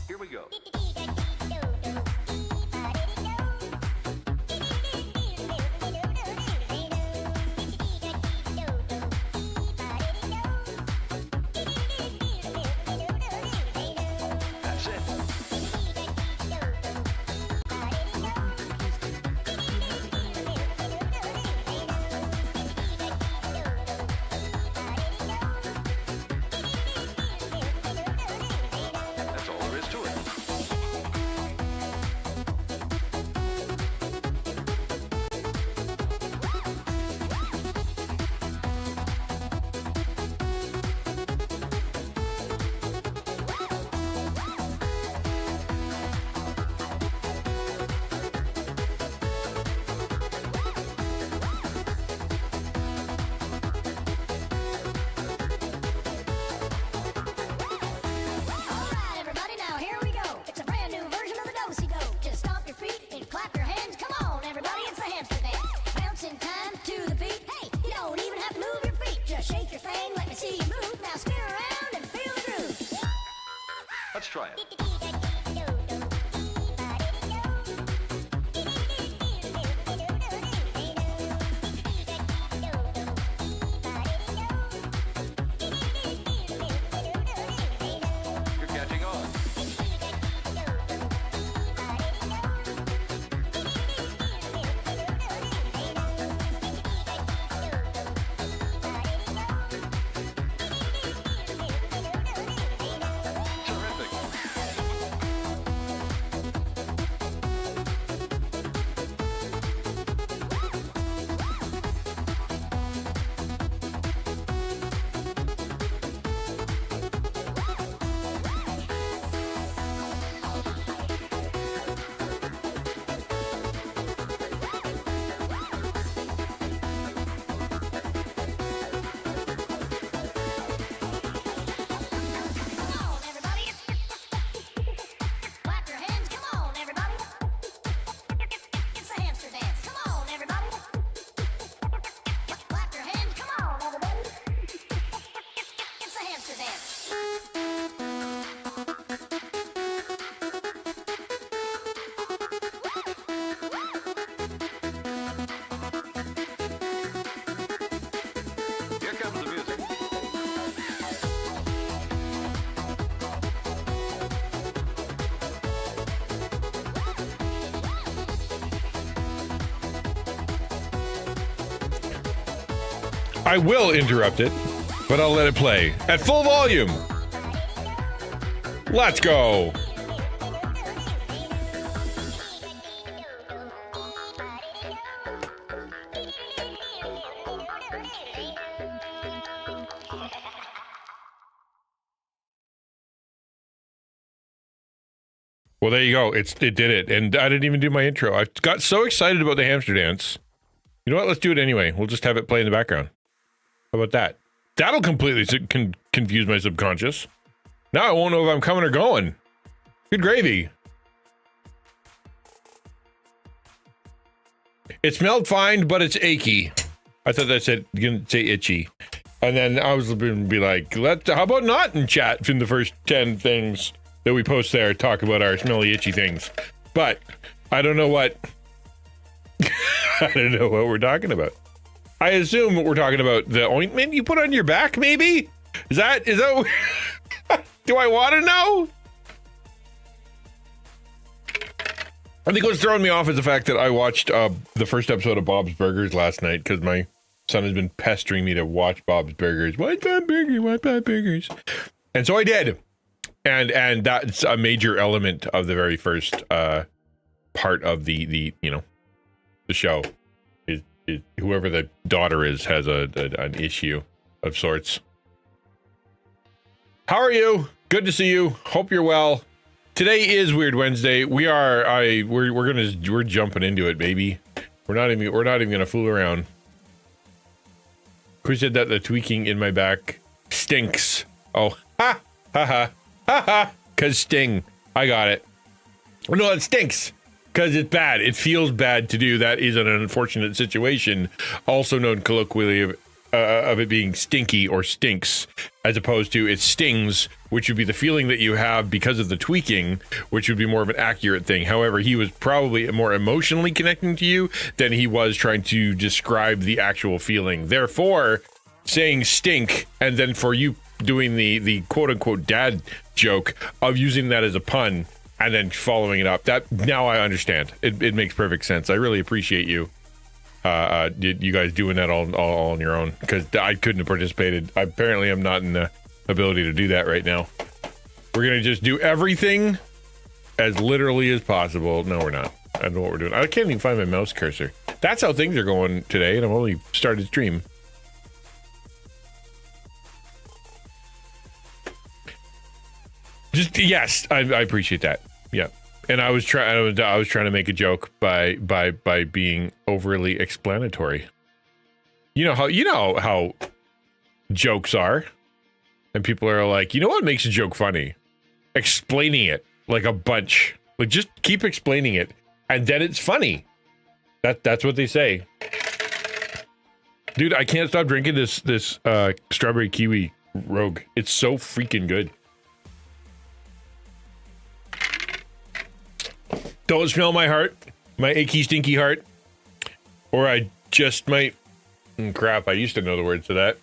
Here we go. That's it. That's all there is to it. Alright, everybody, now here we go. It's a brand new version of the do-si-do. Just stomp your feet and clap your hands. Come on, everybody, it's the hamster dance. Bouncing time to the beat. Hey, you don't even have to move your feet. Just shake your thing, let me see you move. Now spin around and feel the groove. Let's try it. You're catching on. Terrific. Come on, everybody. Clap your hands. Come on, everybody. It's the hamster dance. Come on, everybody. Clap your hands. Come on, everybody. It's the hamster dance. Here comes the music. I will interrupt it, but I'll let it play at full volume. Let's go. Well, there you go. It did it, and I didn't even do my intro. I got so excited about the hamster dance. You know what? Let's do it anyway. We'll just have it play in the background. How about that? That'll completely confuse my subconscious. Now I won't know if I'm coming or going. Good gravy. It smelled fine, but it's achy. I thought that said you can say itchy. And then I was going to be like, how about not in chat in the first 10 things that we post there, talk about our smelly, itchy things. But I don't know what, I don't know what we're talking about. I assume we're talking about the ointment you put on your back, maybe? Is that, do I want to know? I think what's throwing me off is the fact that I watched the first episode of Bob's Burgers last night because my son has been pestering me to watch Bob's Burgers. Watch Bob's Burgers, watch Bob's Burgers. And so I did. And that's a major element of the very first part of the you know, the show. Is whoever the daughter is has an issue of sorts. How are you? Good to see you. Hope you're well. Today is Weird Wednesday. We're jumping into it, baby. We're not even gonna fool around. Who said that the tweaking in my back stinks? Oh, ha! Haha. Haha. Cause sting. I got it. No, it stinks. Because it's bad. It feels bad to do. That is an unfortunate situation, also known colloquially of it being stinky or stinks, as opposed to it stings, which would be the feeling that you have because of the tweaking, which would be more of an accurate thing. However, he was probably more emotionally connecting to you than he was trying to describe the actual feeling. Therefore, saying stink, and then for you doing the quote-unquote dad joke of using that as a pun, and then following it up, that now I understand. It makes perfect sense. I really appreciate you, you guys doing that all on your own, because I couldn't have participated. Apparently, I'm not in the ability to do that right now. We're gonna just do everything as literally as possible. No, we're not. I don't know what we're doing. I can't even find my mouse cursor. That's how things are going today, and I've only started stream. Just yes, I appreciate that. Yeah, and I was trying to make a joke by being overly explanatory. You know how jokes are, and people are like, you know what makes a joke funny? Explaining it like a bunch. Like just keep explaining it, and then it's funny. That's what they say. Dude, I can't stop drinking this strawberry kiwi Rogue. It's so freaking good. Don't smell my heart, my achy, stinky heart. Or I just might... crap, I used to know the words to that.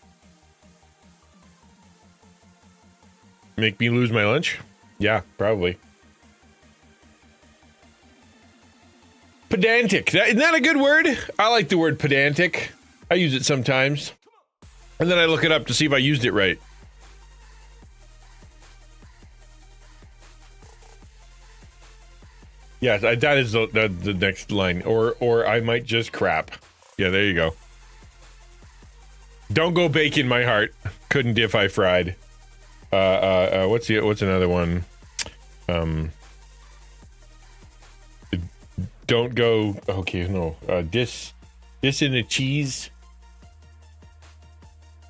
Make me lose my lunch? Yeah, probably. Pedantic. Isn't that a good word? I like the word pedantic. I use it sometimes. And then I look it up to see if I used it right. Yes, that is the next line. Or I might just crap. Yeah, there you go. Don't go bacon my heart. Couldn't if I fried. What's another one? Don't go. Okay, no. Dis in a cheese.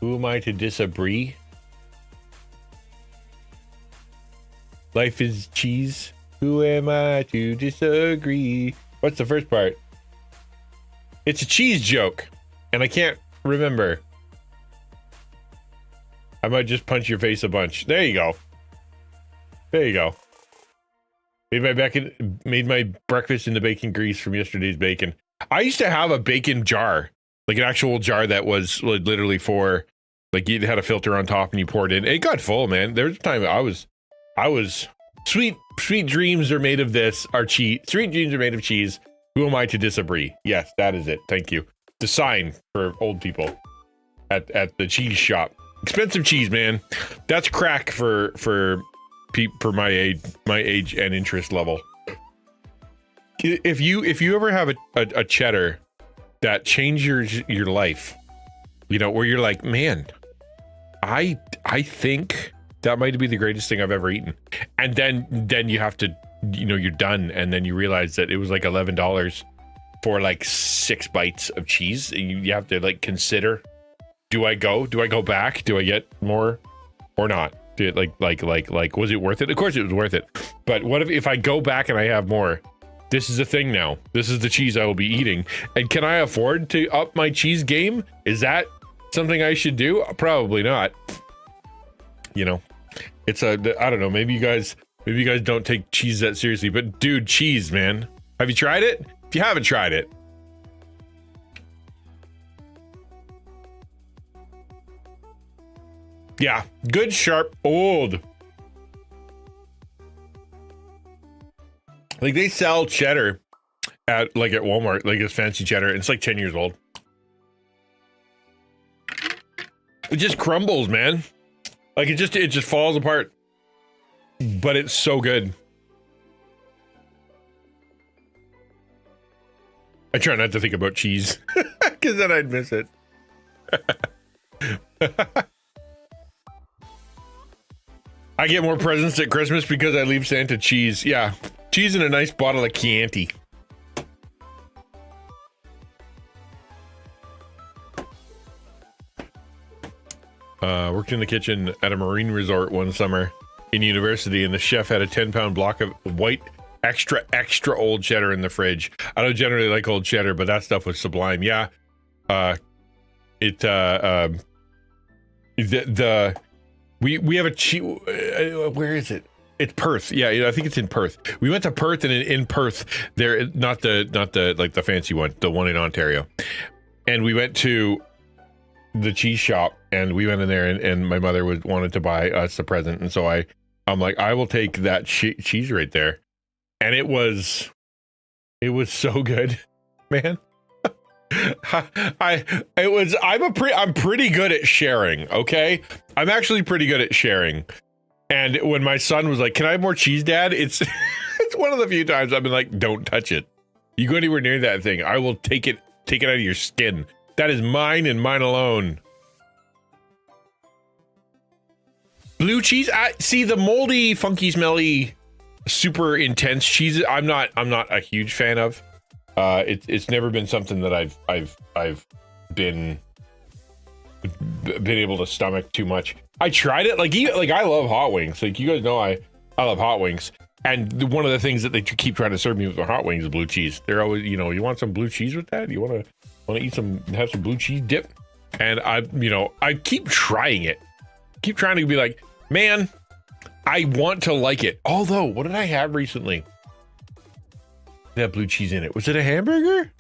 Who am I to disagree? Life is cheese. Who am I to disagree? What's the first part? It's a cheese joke, and I can't remember. I might just punch your face a bunch. There you go. There you go. Made my breakfast in the bacon grease from yesterday's bacon. I used to have a bacon jar, like an actual jar that was literally for, like, you had a filter on top and you poured in. It got full, man. There was a time I was sweet dreams are made of this. Sweet dreams are made of cheese. Who am I to disagree? Yes, that is it. Thank you. The sign for old people at the cheese shop. Expensive cheese, man. That's crack for my age and interest level. If you ever have a cheddar that changes your life, you know, where you're like, man, I think that might be the greatest thing I've ever eaten, and then you have to, you know, you're done, and then you realize that it was like $11 for like 6 bites of cheese. You have to like consider, do I go back? Do I get more or not? Like, was it worth it? Of course it was worth it. But what if I go back and I have more? This is a thing now. This is the cheese I will be eating. And can I afford to up my cheese game? Is that something I should do? Probably not. You know, it's I don't know. Maybe you guys don't take cheese that seriously, but dude, cheese, man. Have you tried it? If you haven't tried it, yeah, good, sharp, old. Like they sell cheddar at Walmart, like it's fancy cheddar. It's like 10 years old. It just crumbles, man. Like it just falls apart. But it's so good. I try not to think about cheese because then I'd miss it. I get more presents at Christmas because I leave Santa cheese. Yeah, cheese and a nice bottle of Chianti. Worked in the kitchen at a marine resort one summer. in university, and the chef had a 10-pound block of white extra old cheddar in the fridge. I don't generally like old cheddar, but that stuff was sublime. Yeah. We have a cheap, where is it? It's Perth. Yeah, I think it's in Perth. We went to Perth, and in Perth, there, not the like the fancy one, the one in Ontario. And we went to the cheese shop, and we went in there, and my mother wanted to buy us a present, and so I'm like, I will take that cheese right there. And it was so good, man. I'm pretty good at sharing, okay? I'm actually pretty good at sharing. And when my son was like, "Can I have more cheese, Dad?" It's it's one of the few times I've been like, "Don't touch it. You go anywhere near that thing, I will take it out of your skin. That is mine and mine alone." Blue cheese, see the moldy, funky, smelly, super intense cheeses. I'm not a huge fan of. It's never been something that I've been able to stomach too much. I tried it, like I love hot wings. Like, you guys know I love hot wings. And one of the things that they keep trying to serve me with the hot wings is blue cheese. They're always, you want some blue cheese with that? You want to have some blue cheese dip? And I keep trying it. Keep trying to be like, man, I want to like it. Although, what did I have recently that had blue cheese in it? Was it a hamburger?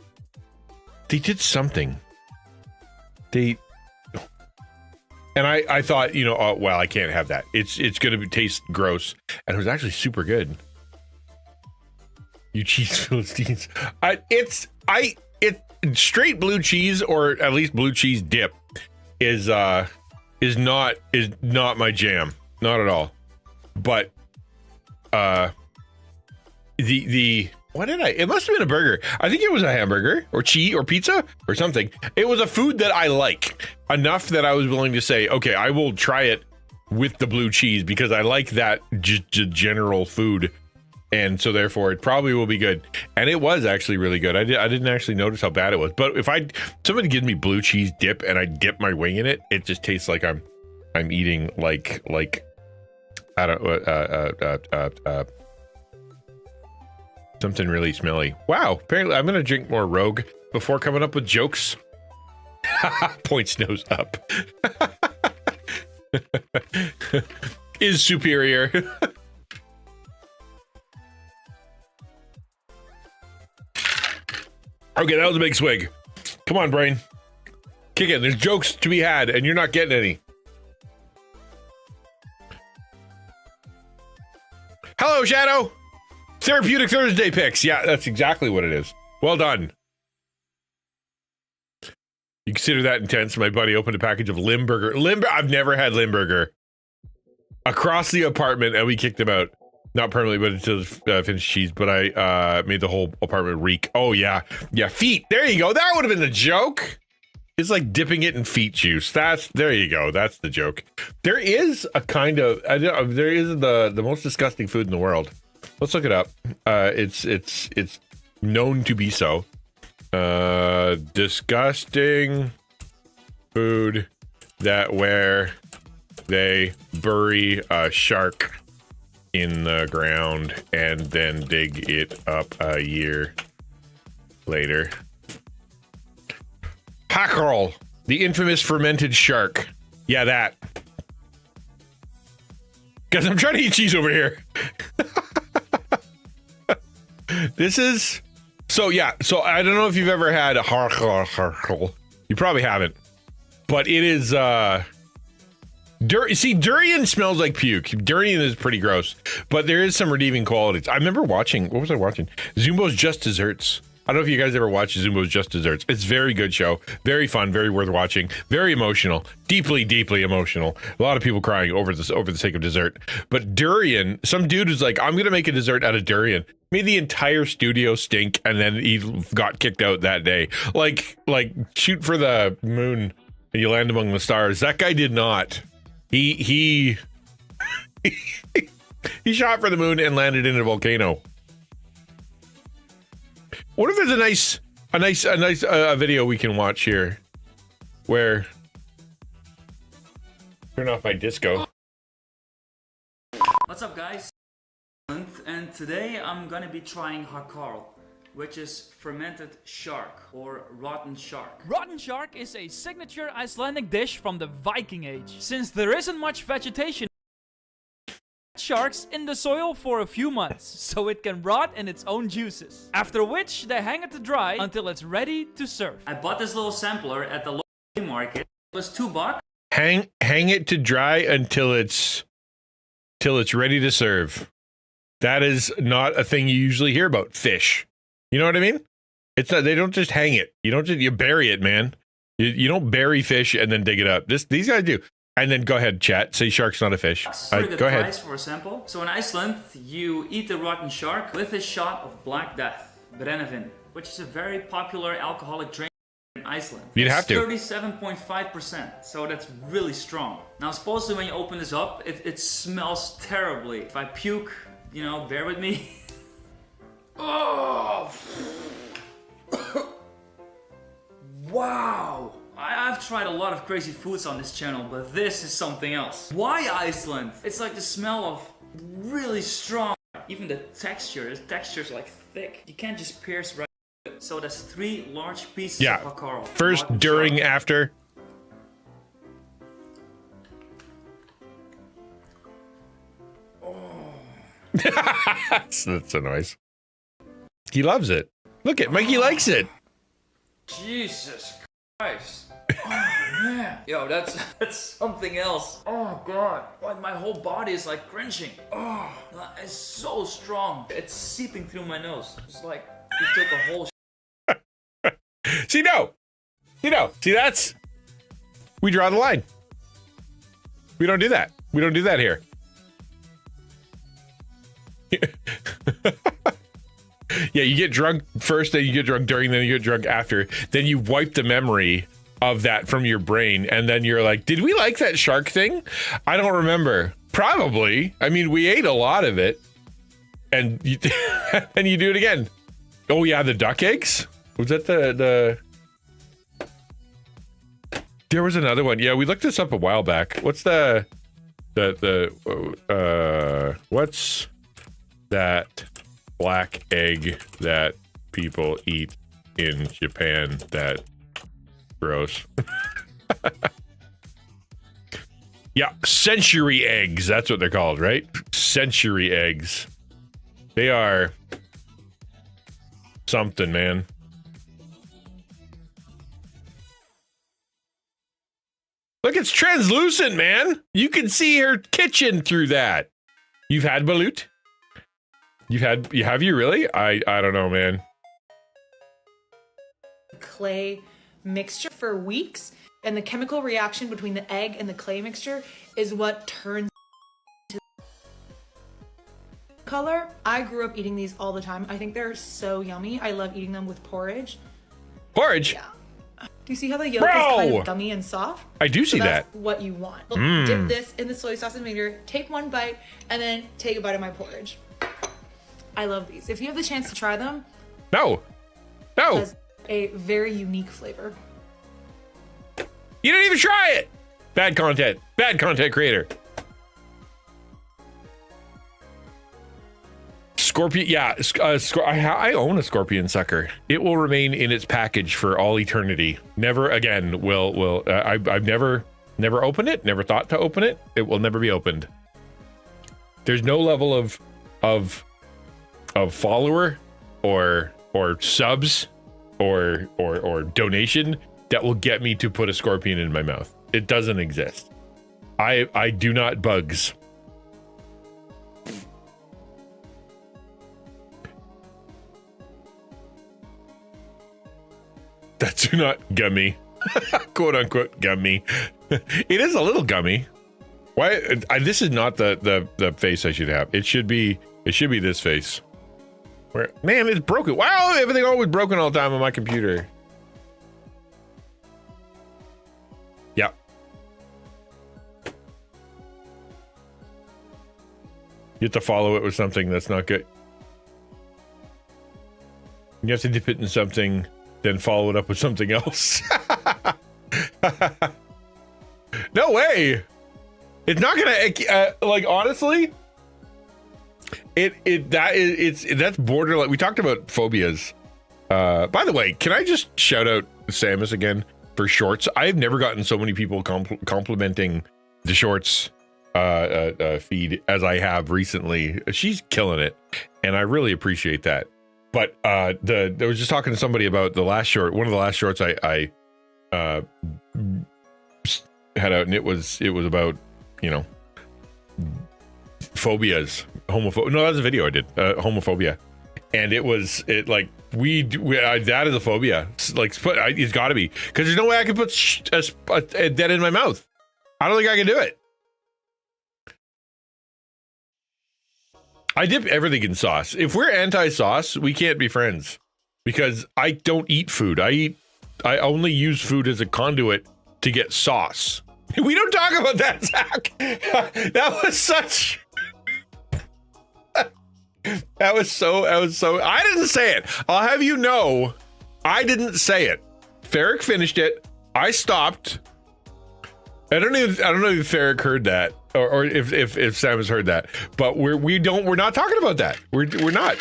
They did something. And I thought, oh, well, I can't have that. It's going to taste gross. And it was actually super good. You cheese Philistines. Straight blue cheese, or at least blue cheese dip, is not my jam. Not at all. But it must have been a burger. I think it was a hamburger or cheese or pizza or something. It was a food that I like enough that I was willing to say, okay, I will try it with the blue cheese because I like that general food. And so therefore it probably will be good. And it was actually really good. I didn't actually notice how bad it was. But if somebody gives me blue cheese dip and I dip my wing in it, it just tastes like I'm eating like I don't something really smelly. Wow, apparently I'm gonna drink more Rogue before coming up with jokes. Points nose up. Is superior. Okay, that was a big swig. Come on, brain. Kick in. There's jokes to be had, and you're not getting any. Hello, Shadow. Therapeutic Thursday Pics. Yeah, that's exactly what it is. Well done. You consider that intense? My buddy opened a package of Limburger. I've never had Limburger. Across the apartment, and we kicked him out. Not permanently, but until finished cheese. But I made the whole apartment reek. Oh, yeah. Yeah, feet. There you go. That would have been the joke. It's like dipping it in feet juice. There you go. That's the joke. There is a kind of, there is the most disgusting food in the world. Let's look it up. It's known to be so. Disgusting food where they bury a shark in the ground and then dig it up a year later. Hackerel, the infamous fermented shark. Yeah, that. Because I'm trying to eat cheese over here. This is... So, yeah. So, I don't know if you've ever had a hackerel. You probably haven't. But it is... See, durian smells like puke. Durian is pretty gross. But there is some redeeming qualities. I remember watching... What was I watching? Zumbo's Just Desserts. I don't know if you guys ever watched Zumbo's Just Desserts. It's a very good show. Very fun. Very worth watching. Very emotional. Deeply, deeply emotional. A lot of people crying over the sake of dessert. But durian, some dude was like, I'm going to make a dessert out of durian. Made the entire studio stink, and then he got kicked out that day. Like shoot for the moon and you land among the stars. That guy did not. He he shot for the moon and landed in a volcano. What if there's a nice video we can watch here where... Turn off my disco. What's up, guys? And today I'm gonna be trying hakkarl, which is fermented shark or rotten shark. Rotten shark is a signature Icelandic dish from the Viking Age. Since there isn't much vegetation, sharks in the soil for a few months, so it can rot in its own juices. After which, they hang it to dry until it's ready to serve. I bought this little sampler at the local market. It was $2. Hang it to dry until it's ready to serve. That is not a thing you usually hear about fish. You know what I mean? It's not. They don't just hang it. You bury it, man. You don't bury fish and then dig it up. These guys do. And then go ahead, chat. Say shark's not a fish. Pretty good go ahead. price for a sample. So in Iceland, you eat the rotten shark with a shot of Black Death, Brennivin, which is a very popular alcoholic drink in Iceland. You'd have to. 37.5%, so that's really strong. Now, supposedly when you open this up, it smells terribly. If I puke, you know, bear with me. Oh! Wow! I've tried a lot of crazy foods on this channel, but this is something else. Why Iceland? It's like the smell of really strong. Even the texture's like thick. You can't just pierce right. So that's 3 large pieces of hakkarl. First, during, after. That's a noise. He loves it. Look at Mikey likes it. Jesus Christ. Oh man. Yo, that's something else. Oh god. Like my whole body is like cringing. Oh, it's so strong. It's seeping through my nose. It's like you took a whole See, that's, we draw the line. We don't do that. We don't do that here. Yeah, you get drunk first, then you get drunk during, then you get drunk after. Then you wipe the memory of that from your brain, and then you're like, did we like that shark thing? I don't remember. Probably. I mean, we ate a lot of it. And you, and you do it again. Oh yeah, the duck eggs? Was that the There was another one. Yeah, we looked this up a while back. What's what's that black egg that people eat in Japan that gross? Yeah, century eggs. That's what they're called, right? Century eggs. They are something, man. Look, it's translucent, man. You can see her kitchen through that. You've had balut? Have you really? I don't know, man. Clay mixture for weeks, and the chemical reaction between the egg and the clay mixture is what turns to color. I grew up eating these all the time. I think they're so yummy. I love eating them with porridge. Porridge? Yeah. Do you see how the yolk is kind of gummy and soft? I do see that. That's what you want. Dip this in the soy sauce and vinegar, take one bite, and then take a bite of my porridge. I love these. If you have the chance to try them, No. has a very unique flavor. You didn't even try it. Bad content. Bad content creator. Scorpion. Yeah, I own a scorpion sucker. It will remain in its package for all eternity. Never again will. I've never opened it. Never thought to open it. It will never be opened. There's no level of follower or subs or donation that will get me to put a scorpion in my mouth. It doesn't exist. I do not bugs. That's not gummy. Quote unquote gummy. It is a little gummy. Why? This is not the face I should have. It should be this face. Where, man, it's broken. Wow, everything always broken all the time on my computer. Yeah. You have to follow it with something that's not good. You have to dip it in something, then follow it up with something else. No way. It's not gonna, like, honestly, That's borderline. We talked about phobias. By the way, can I just shout out Samus again for shorts? I've never gotten so many people complimenting the shorts feed as I have recently. She's killing it, and I really appreciate that. But I was just talking to somebody about the last short. One of the last shorts I had out, and it was about, you know, phobias, homophobia. No, that was a video I did, homophobia, and that is a phobia. It's got to be, because there's no way I can put a dead in my mouth. I don't think I can do it. I dip everything in sauce. If we're anti-sauce, we can't be friends, because I don't eat food. I only use food as a conduit to get sauce. We don't talk about that, Zach. That was such. That was so. I didn't say it. I'll have you know, I didn't say it. Ferric finished it. I stopped. I don't know if Ferric heard that, or if Sam has heard that. But we're not talking about that. We're not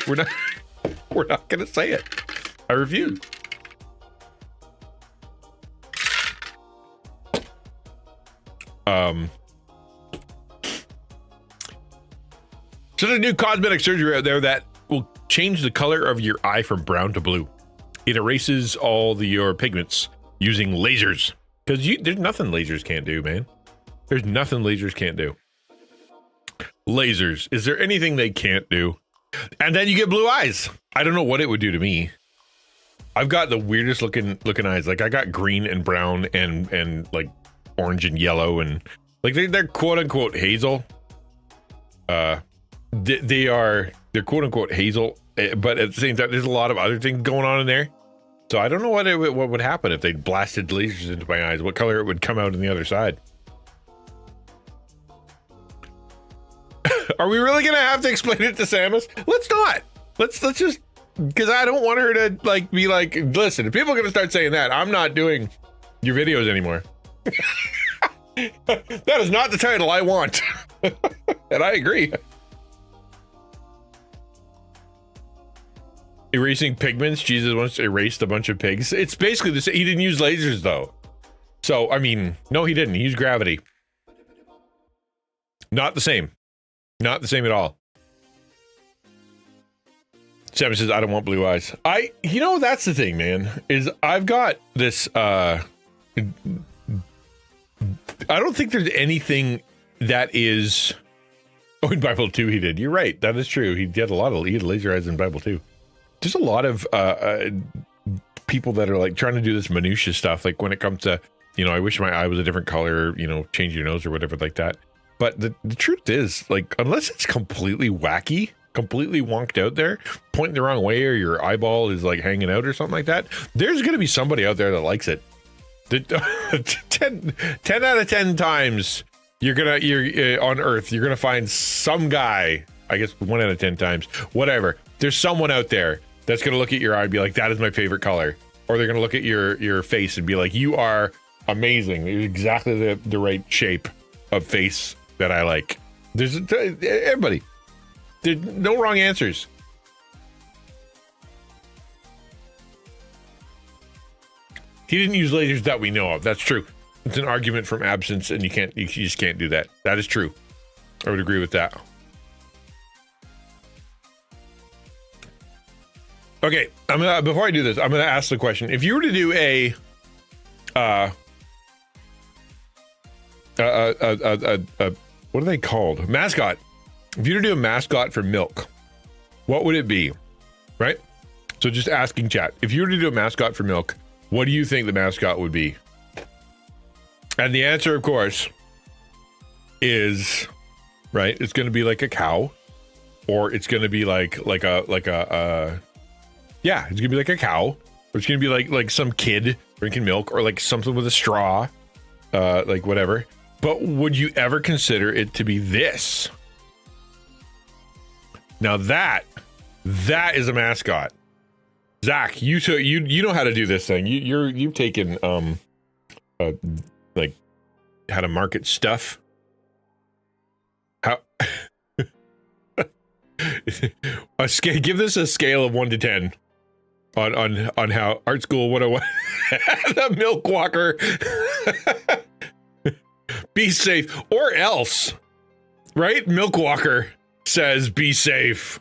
gonna say it. I refuse. So there's a new cosmetic surgery out there that will change the color of your eye from brown to blue. It erases all your pigments using lasers. Because there's nothing lasers can't do, man. There's nothing lasers can't do. Lasers. Is there anything they can't do? And then you get blue eyes. I don't know what it would do to me. I've got the weirdest looking eyes. Like, I got green and brown and like orange and yellow, and like they're quote unquote hazel. They're quote unquote hazel, but at the same time, there's a lot of other things going on in there. So I don't know what would happen if they blasted lasers into my eyes. What color it would come out on the other side? Are we really gonna have to explain it to Samus? Let's not. Let's just, because I don't want her to like be like, listen, if people are gonna start saying that, I'm not doing your videos anymore. That is not the title I want. And I agree. Erasing pigments. Jesus once erased a bunch of pigs. It's basically the same. He didn't use lasers though. So, I mean, no, he didn't. He used gravity. Not the same. Not the same at all. Sam says, I don't want blue eyes. You know, that's the thing, man, is I've got this, I don't think there's anything that is, oh, in Bible 2 he did. You're right. That is true. He had laser eyes in Bible 2. There's a lot of people that are like trying to do this minutia stuff. Like when it comes to, you know, I wish my eye was a different color, you know, change your nose or whatever like that. But the truth is, like, unless it's completely wacky, completely wonked out there, pointing the wrong way, or your eyeball is like hanging out or something like that, there's going to be somebody out there that likes it. 10 out of 10 times you're on Earth, you're going to find some guy, I guess 1 out of 10 times, whatever. There's someone out there that's going to look at your eye and be like, that is my favorite color. Or they're going to look at your face and be like, you are amazing. You're exactly the right shape of face that I like. There's everybody. There's no wrong answers. He didn't use lasers that we know of. That's true. It's an argument from absence, and you just can't do that. That is true. I would agree with that. Okay, before I do this, I'm gonna ask the question. If you were to do a what are they called? Mascot. If you were to do a mascot for milk, what would it be? Right? So just asking chat. If you were to do a mascot for milk, what do you think the mascot would be? And the answer, of course, is right. It's going to be like a cow, or it's going to be like a yeah, it's going to be like a cow, or it's going to be like some kid drinking milk, or like something with a straw, like whatever. But would you ever consider it to be this? Now that is a mascot. Zach, you know how to do this thing. You've taken like how to market stuff. How Give this a scale of 1 to 10 on how Art School 101 the Milk Walker. Be safe or else, right? Milk Walker says be safe.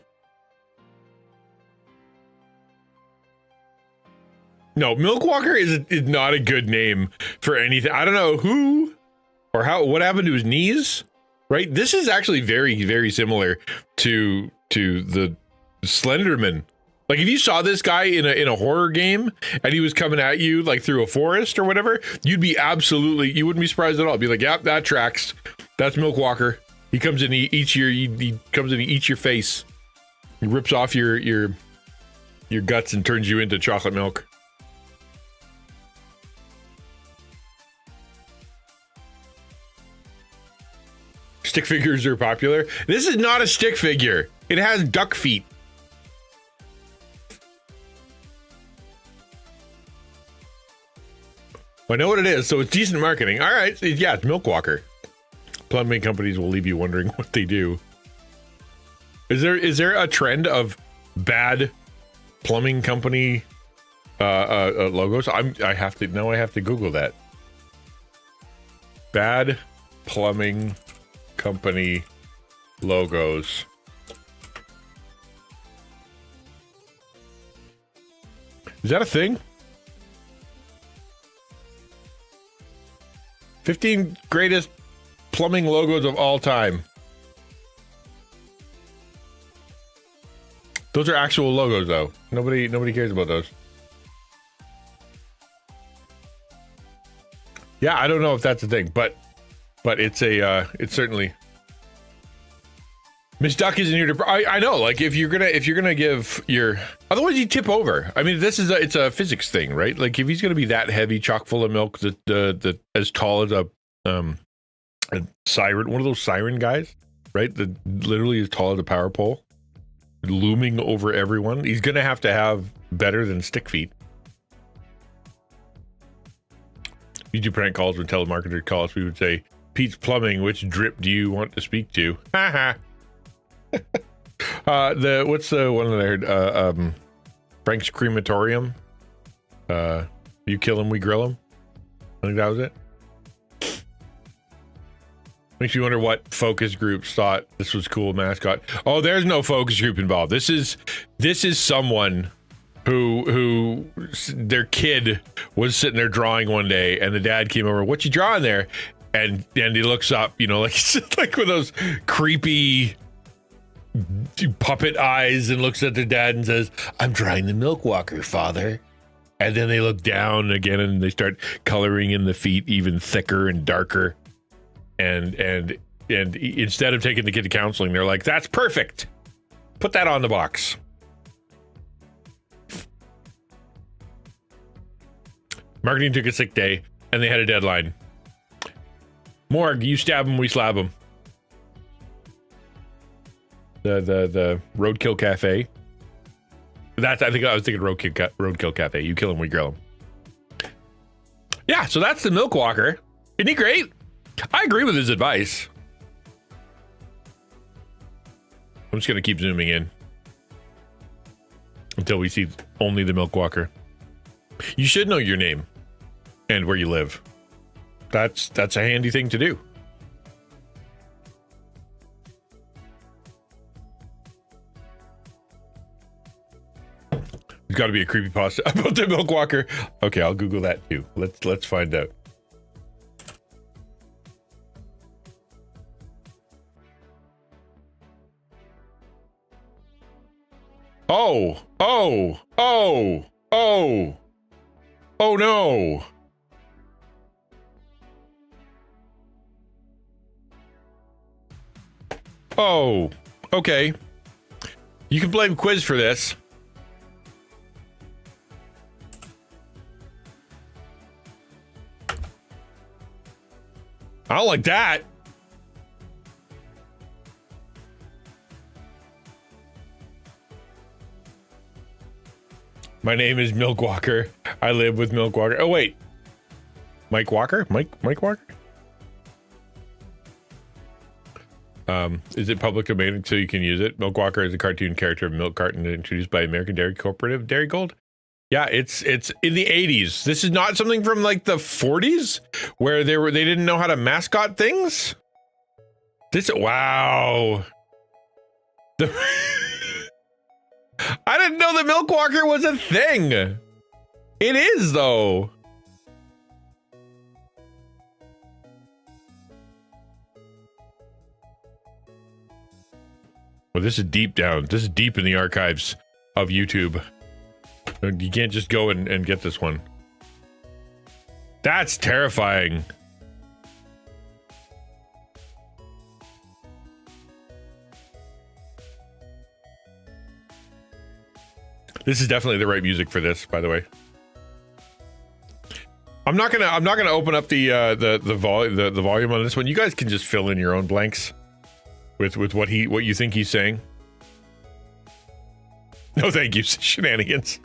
No, Milk Walker is not a good name for anything. I don't know who or what happened to his knees, right? This is actually very, very similar to the Slenderman. Like if you saw this guy in a horror game and he was coming at you like through a forest or whatever, you wouldn't be surprised at all. Be like, yep, that tracks. That's Milk Walker. He comes in, he eats your face. He rips off your guts and turns you into chocolate milk. Stick figures are popular. This is not a stick figure. It has duck feet. I know what it is, so it's decent marketing. All right, yeah, it's Milk Walker. Plumbing companies will leave you wondering what they do. Is there a trend of bad plumbing company logos? I have to Google that. Bad plumbing company logos. Is that a thing? 15 greatest plumbing logos of all time. Those are actual logos, though. Nobody cares about those. Yeah, I don't know if that's a thing, but it's it's certainly. Miss Duck isn't here to. I know, like if you're gonna give your, otherwise you tip over. I mean, it's a physics thing, right? Like if he's gonna be that heavy, chock full of milk, that as tall as a siren, one of those siren guys, right? That literally as tall as a power pole, looming over everyone. He's gonna have to have better than stick feet. We do prank calls when telemarketers call us. We would say, "Pete's Plumbing, which drip do you want to speak to?" Haha. What's the one there? Frank's Crematorium. You kill him, we grill him. I think that was it. Makes you wonder what focus groups thought this was cool mascot. Oh, there's no focus group involved. This is someone who their kid was sitting there drawing one day, and the dad came over. "What you drawing there?" And he looks up, like with those creepy puppet eyes, and looks at their dad and says, "I'm drawing the Milk Walker, father." And then they look down again and they start coloring in the feet even thicker and darker. And instead of taking the kid to counseling, they're like, "That's perfect. Put that on the box." Marketing took a sick day and they had a deadline. Morgue, you stab him, we slab him. The Roadkill Cafe. I was thinking Roadkill Cafe. You kill him, we grill him. Yeah, so that's the Milk Walker. Isn't he great? I agree with his advice. I'm just gonna keep zooming in until we see only the Milk Walker. You should know your name and where you live. That's a handy thing to do. There's got to be a creepypasta about the Milk Walker. Okay, I'll Google that too. Let's find out. Oh no. Oh, okay. You can blame Quiz for this. I don't like that. My name is Milk Walker. I live with Milk Walker. Oh, wait. Mike Walker? Mike Walker? Is it public domain so you can use it? Milk Walker is a cartoon character of milk carton introduced by American Dairy Cooperative Dairy Gold. Yeah, it's in the 80s. This is not something from like the 40s where they didn't know how to mascot things. Wow. I didn't know the Milk Walker was a thing. It is though. Well, this is deep down. This is deep in the archives of YouTube. You can't just go and get this one. That's terrifying. This is definitely the right music for this, by the way. I'm not gonna open up the volume on this one. You guys can just fill in your own blanks with what you think he's saying. No, thank you, shenanigans.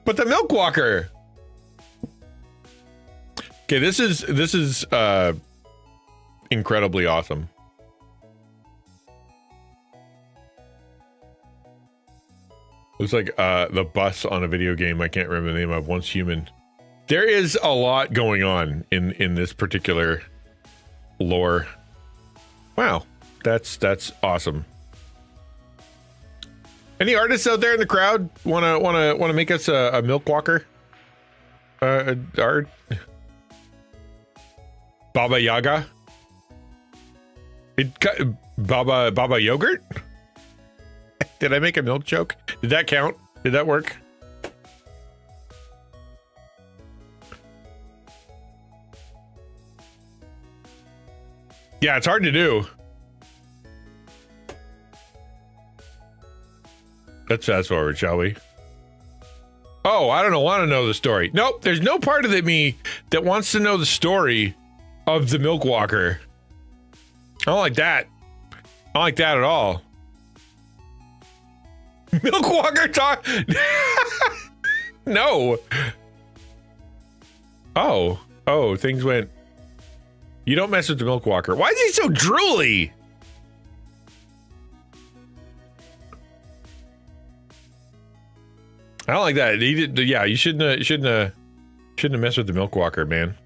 But the Milk Walker. Okay, this is incredibly awesome. Looks like the bus on a video game I can't remember the name of, Once Human. There is a lot going on in this particular lore. Wow, that's awesome. Any artists out there in the crowd wanna make us a Milk Walker? Art? Baba Yaga? Baba Yogurt? Did I make a milk joke? Did that count? Did that work? Yeah, it's hard to do. Let's fast forward, shall we? Oh, I don't want to know the story. Nope, there's no part of me that wants to know the story of the Milk Walker. I don't like that. I don't like that at all. Milk Walker talk. No. Oh, things went. You don't mess with the Milk Walker. Why is he so drooly? I don't like that. He did. Yeah, you shouldn't have messed with the Milk Walker, man.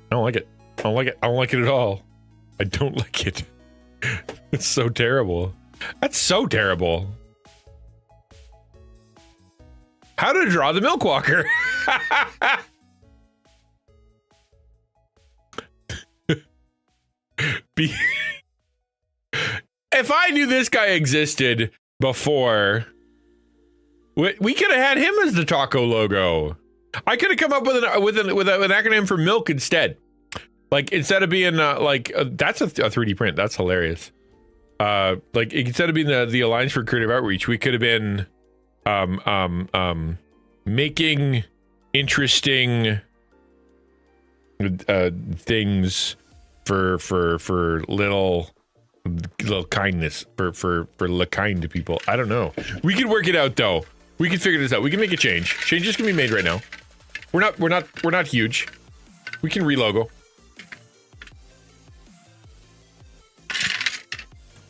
I don't like it. I don't like it. I don't like it at all. I don't like it. It's so terrible. That's so terrible. How to draw the Milk Walker. If I knew this guy existed before, we could have had him as the taco logo. I could have come up with an acronym for milk instead. Like instead of being that's a 3D print. That's hilarious. Like instead of being the Alliance for Creative Outreach, we could have been making interesting things for little kindness for the kind people. I don't know. We can work it out though. We can figure this out. We can make a change. Changes can be made right now. We're not huge. We can relogo.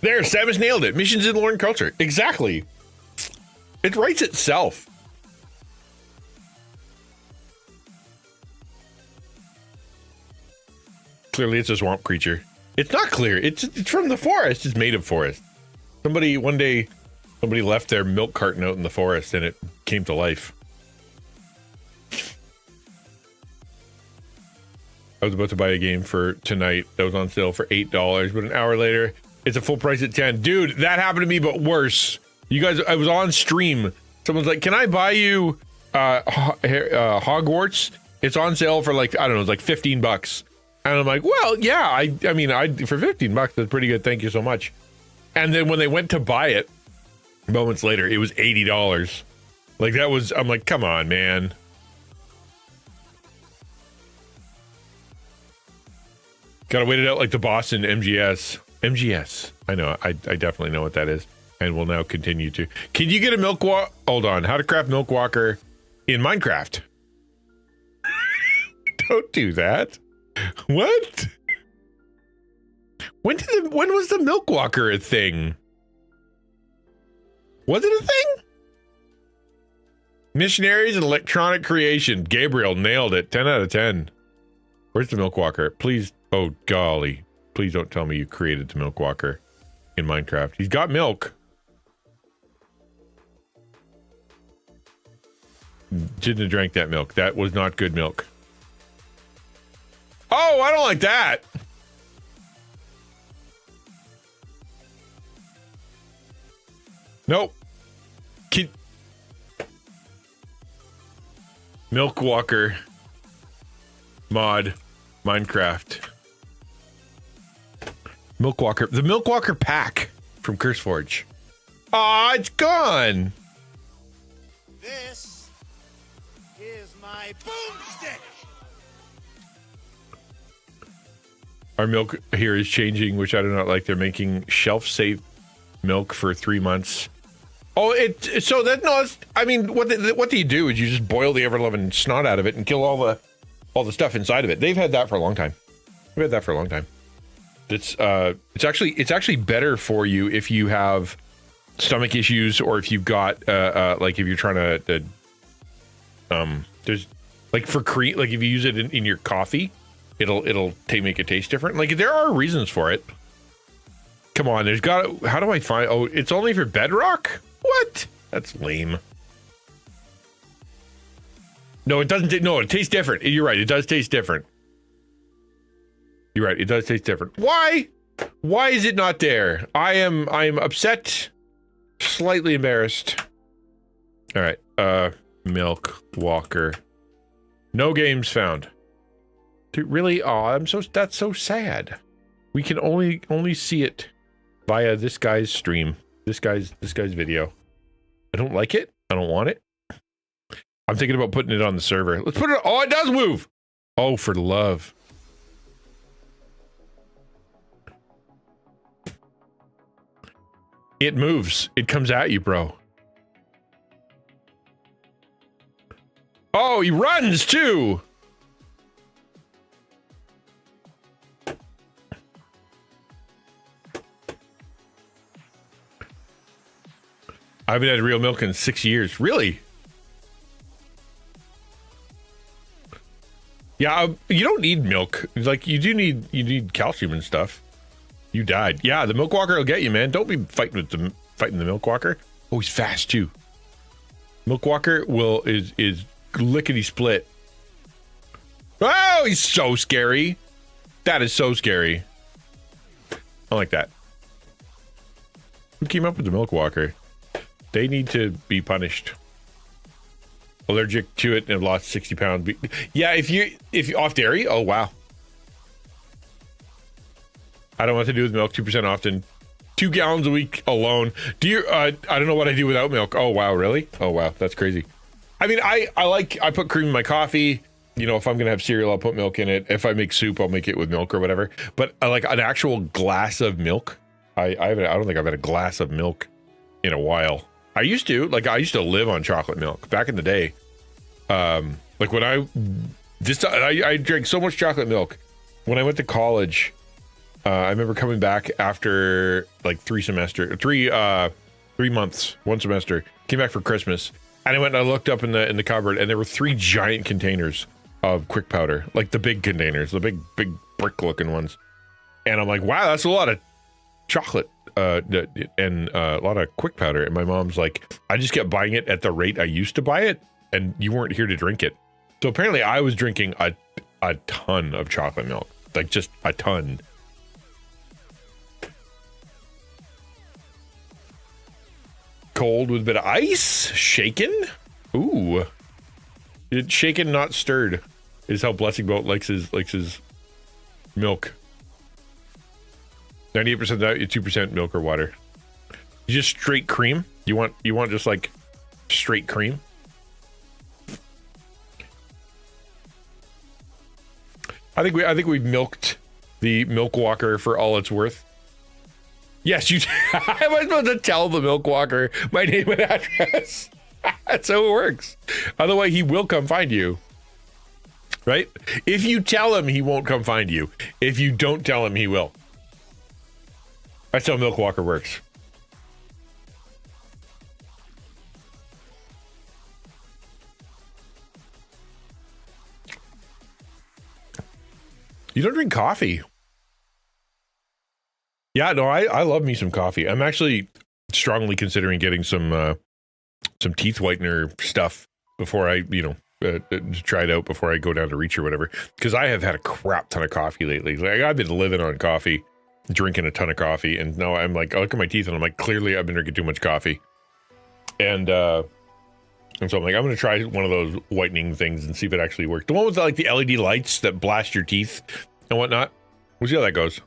There, Samus nailed it. Missions in lore and culture. Exactly. It writes itself. Clearly, it's a swamp creature. It's not clear. It's from the forest. It's made of forest. One day, somebody left their milk carton out in the forest and it came to life. I was about to buy a game for tonight that was on sale for $8, but an hour later, it's a full price at $10. Dude, that happened to me, but worse. You guys, I was on stream. Someone's like, can I buy you Hogwarts? It's on sale for like, I don't know, it's like $15. And I'm like, well, yeah, I mean, for $15, that's pretty good. Thank you so much. And then when they went to buy it, moments later, it was $80. Like I'm like, come on, man. Gotta wait it out like the boss in MGS. MGS. I know. I definitely know what that is. And will now continue to. Can you get a Milk Walker? Hold on. How to craft Milk Walker in Minecraft? Don't do that. What? When was the Milk Walker a thing? Was it a thing? Missionaries and electronic creation. Gabriel nailed it. 10 out of 10. Where's the Milk Walker? Please, oh golly. Please don't tell me you created the Milk Walker in Minecraft. He's got milk. Shouldn't have drank that milk. That was not good milk. Oh, I don't like that. Nope. Milk Walker mod Minecraft. Milk Walker. The Milk Walker pack from CurseForge. Aw, it's gone. This is my boomstick. Our milk here is changing, which I do not like. They're making shelf-safe milk for 3 months. Oh, I mean, what do you do is you just boil the ever-loving snot out of it and kill all the stuff inside of it. They've had that for a long time. We've had that for a long time. It's actually better for you if you have stomach issues, or if you've got like if you're trying to there's like for cream, like if you use it in your coffee, it'll make it taste different. Like there are reasons for it. Come on, how do I find? Oh, it's only for Bedrock? What? That's lame. No, it doesn't. No, it tastes different. You're right. It does taste different. You're right. It does taste different. Why? Why is it not there? I'm upset. Slightly embarrassed. All right. Milk Walker. No games found. Dude, really? Oh, that's so sad. We can only see it via this guy's stream. This guy's video. I don't like it. I don't want it. I'm thinking about putting it on the server. Let's put it. Oh, it does move. Oh, for love. It moves. It comes at you, bro. Oh, he runs too. I haven't had real milk in 6 years. Really? Yeah, you don't need milk. Like you need calcium and stuff. You died. Yeah, the Milk Walker will get you, man. Don't be fighting the Milk Walker. Oh, he's fast too. Milk Walker is lickety split. Oh, he's so scary. That is so scary. I like that. Who came up with the Milk Walker? They need to be punished. Allergic to it and have lost 60 pounds. Yeah, if you off dairy, oh wow. I don't want to do with milk. 2% often. 2 gallons a week alone. Do you? I don't know what I do without milk. Oh wow, really? Oh wow, that's crazy. I mean, I put cream in my coffee. You know, if I'm gonna have cereal, I'll put milk in it. If I make soup, I'll make it with milk or whatever. But like an actual glass of milk, I don't think I've had a glass of milk in a while. I used to live on chocolate milk back in the day. Like when I drank so much chocolate milk when I went to college. I remember coming back after like 3 months, 1 semester. Came back for Christmas, and I went and I looked up in the cupboard, and there were 3 giant containers of quick powder, like the big containers, the big brick looking ones. And I'm like, wow, that's a lot of chocolate and a lot of quick powder. And my mom's like, I just kept buying it at the rate I used to buy it, and you weren't here to drink it. So apparently I was drinking a ton of chocolate milk, like just a ton. Cold with a bit of ice, shaken. Ooh, it's shaken, not stirred, is how Blessing Boat likes his milk. 98% that, 2% milk or water. You just straight cream. You want just like straight cream. I think we've milked the Milk Walker for all it's worth. Yes, you. I was supposed to tell the Milk Walker my name and address. That's how it works. Otherwise, he will come find you. right? If you tell him, he won't come find you. If you don't tell him, he will. That's how Milk Walker works. You don't drink coffee. Yeah, no, I love me some coffee. I'm actually strongly considering getting some teeth whitener stuff before I, try it out before I go down to Reach or whatever. Because I have had a crap ton of coffee lately. Like, I've been living on coffee, drinking a ton of coffee, and now I'm like, I look at my teeth and I'm like, clearly I've been drinking too much coffee. And so I'm like, I'm going to try one of those whitening things and see if it actually works. The one with like the LED lights that blast your teeth and whatnot. We'll see how that goes.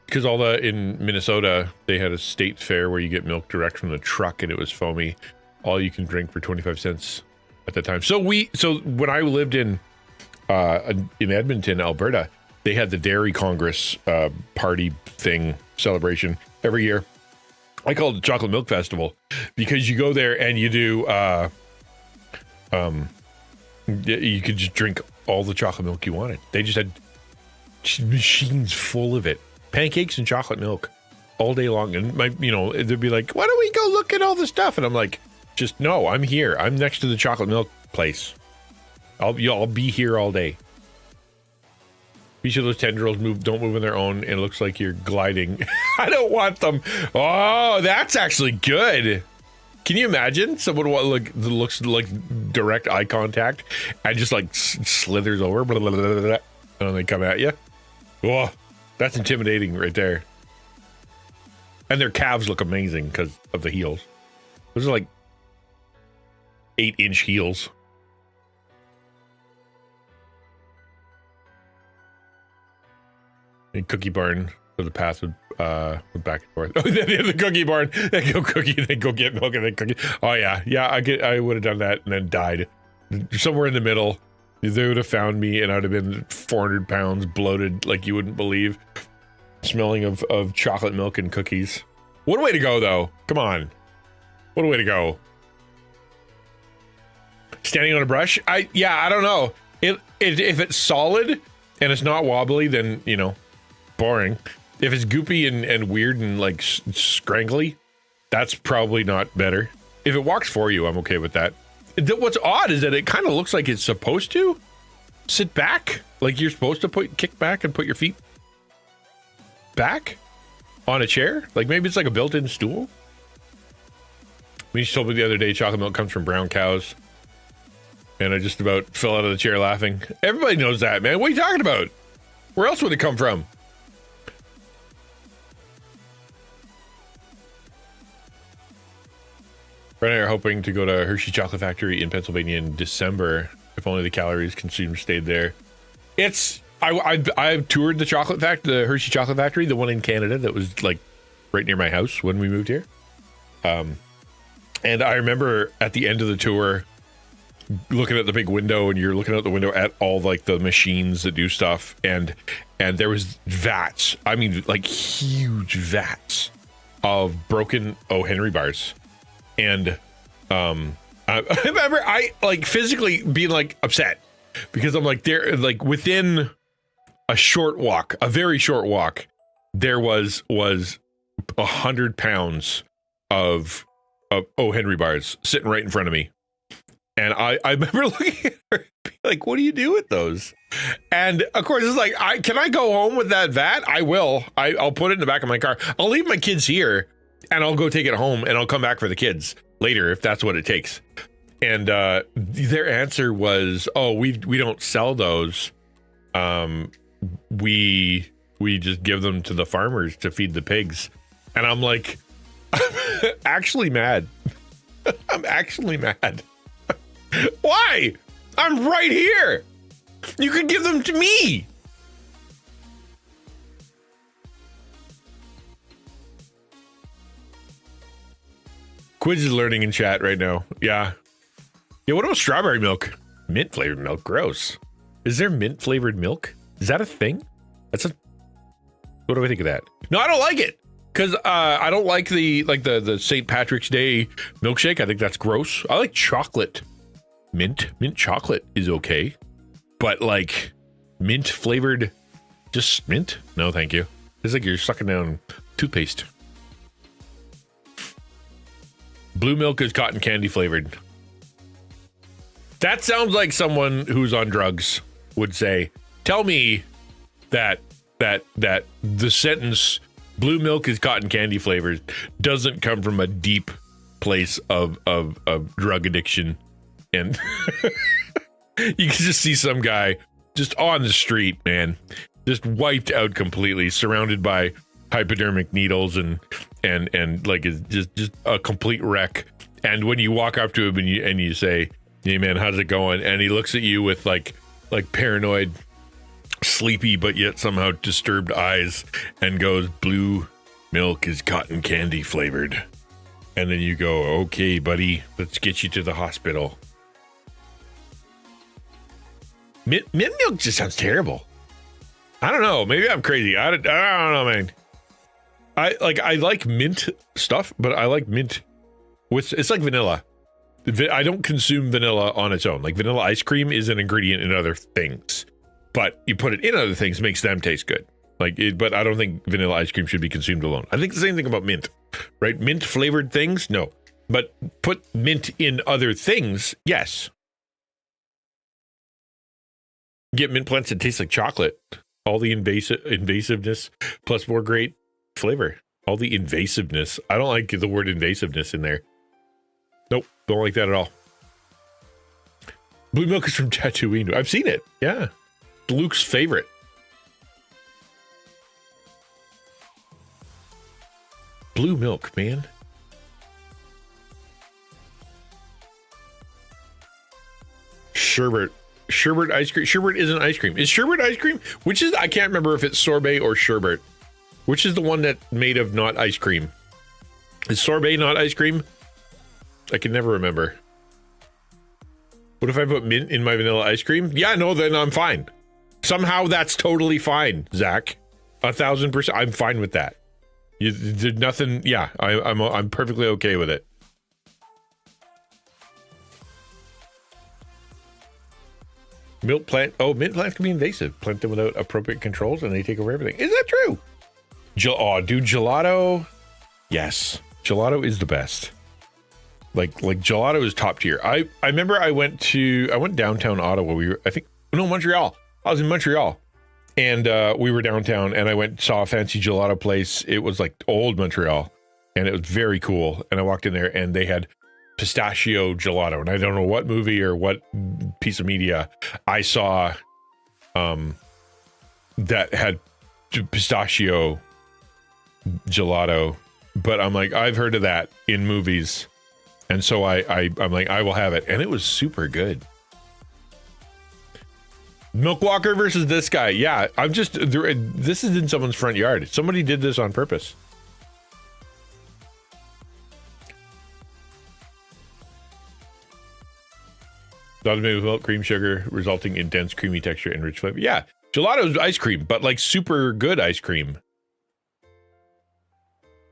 Because in Minnesota, they had a state fair where you get milk direct from the truck, and it was foamy, all you can drink for 25 cents at the time. So when I lived in Edmonton, Alberta, they had the Dairy Congress party thing celebration every year. I call it the Chocolate Milk Festival because you go there and you do you could just drink all the chocolate milk you wanted. They just had machines full of it. Pancakes and chocolate milk all day long. And they'd be like, why don't we go look at all the stuff? And I'm like, just no, I'm here. I'm next to the chocolate milk place. I'll be here all day. Each of those tendrils don't move on their own, and it looks like you're gliding. I don't want them. Oh, that's actually good. Can you imagine someone looks like direct eye contact and just like slithers over, blah, blah, blah, blah, blah, and then they come at you? Oh, that's intimidating right there. And their calves look amazing because of the heels. Those are like 8-inch heels. And Cookie Barn for the path would back and forth. Oh, then the Cookie Barn. They go cookie, they go get milk, and then cookie. Oh yeah, I would have done that and then died somewhere in the middle. They would have found me, and I'd have been 400 pounds, bloated like you wouldn't believe, smelling of chocolate milk and cookies. What a way to go, though! Come on, what a way to go! Standing on a brush? I don't know. If it's solid and it's not wobbly, then boring. If it's goopy and weird and like scrangly, that's probably not better. If it walks for you, I'm okay with that. What's odd is that it kind of looks like it's supposed to sit back, like you're supposed to kick back and put your feet back on a chair. Like maybe it's like a built-in stool. She told me the other day chocolate milk comes from brown cows, and I just about fell out of the chair laughing. Everybody knows that, man. What are you talking about? Where else would it come from? Brent and I are hoping to go to Hershey Chocolate Factory in Pennsylvania in December. If only the calories consumed stayed there. I've toured the Hershey Chocolate Factory, the one in Canada that was like right near my house when we moved here. And I remember at the end of the tour, looking at the big window, and you're looking out the window at all like the machines that do stuff, and there was vats. I mean, like huge vats of broken O. Henry bars. And I remember I like physically being like upset because I'm like, they're like within a very short walk, there was 100 pounds of O. Henry bars sitting right in front of me. And I remember looking at her like, what do you do with those? And of course it's like, can I go home with that vat? I will. I'll put it in the back of my car. I'll leave my kids here and I'll go take it home, and I'll come back for the kids later if that's what it takes. And their answer was, oh, we don't sell those. We just give them to the farmers to feed the pigs. And I'm like, I'm actually mad. I'm actually mad. Why? I'm right here. You could give them to me. Quiz is learning in chat right now. Yeah. What about strawberry milk? Mint flavored milk. Gross. Is there mint flavored milk? Is that a thing? What do I think of that? No, I don't like it. Because I don't like the St. Patrick's Day milkshake. I think that's gross. I like chocolate mint chocolate is okay, but like mint flavored, just mint? No, thank you. It's like you're sucking down toothpaste. Blue milk is cotton candy flavored. That sounds like someone who's on drugs would say. Tell me that the sentence "blue milk is cotton candy flavored" doesn't come from a deep place of drug addiction, and you can just see some guy just on the street, man, just wiped out completely, surrounded by hypodermic needles and like is just a complete wreck. And when you walk up to him and you say, "Hey man, how's it going?" and he looks at you with like paranoid, sleepy but yet somehow disturbed eyes and goes, "Blue milk is cotton candy flavored." And then you go, "Okay, buddy, let's get you to the hospital." Mint milk just sounds terrible. I don't know. Maybe I'm crazy. I don't know, man. I like mint stuff, but I like mint with, it's like vanilla. I don't consume vanilla on its own. Like vanilla ice cream is an ingredient in other things, but you put it in other things, makes them taste good. But I don't think vanilla ice cream should be consumed alone. I think the same thing about mint, right? Mint flavored things, no. But put mint in other things, yes. Get mint plants that taste like chocolate. All the invasiveness plus more great flavor. All the invasiveness. I don't like the word invasiveness in there. Nope, don't like that at all. Blue milk is from Tatooine. I've seen it. Yeah. Luke's favorite. Blue milk, man. Sherbet ice cream. Sherbet isn't ice cream. Is sherbet ice cream? Which is, I can't remember if it's sorbet or sherbet. Which is the one that's made of not ice cream? Is sorbet not ice cream? I can never remember. What if I put mint in my vanilla ice cream? Yeah, no, then I'm fine. Somehow that's totally fine, Zach. 1,000%. I'm fine with that. You did nothing. Yeah, I'm perfectly okay with it. Mint plants can be invasive. Plant them without appropriate controls and they take over everything. Is that true? Dude, gelato. Yes, gelato is the best. Like gelato is top tier. I remember I went downtown Ottawa. Montreal. I was in Montreal, and we were downtown, and I saw a fancy gelato place. It was like old Montreal, and it was very cool. And I walked in there, and they had pistachio gelato, and I don't know what movie or what piece of media I saw that had pistachio gelato, but I'm like, I've heard of that in movies, and so I'm like, I will have it, and it was super good. Milk Walker versus this guy. Yeah, this is in someone's front yard. Somebody did this on purpose. Not made with milk, cream, sugar, resulting in dense, creamy texture and rich flavor. Yeah, gelato is ice cream, but like super good ice cream.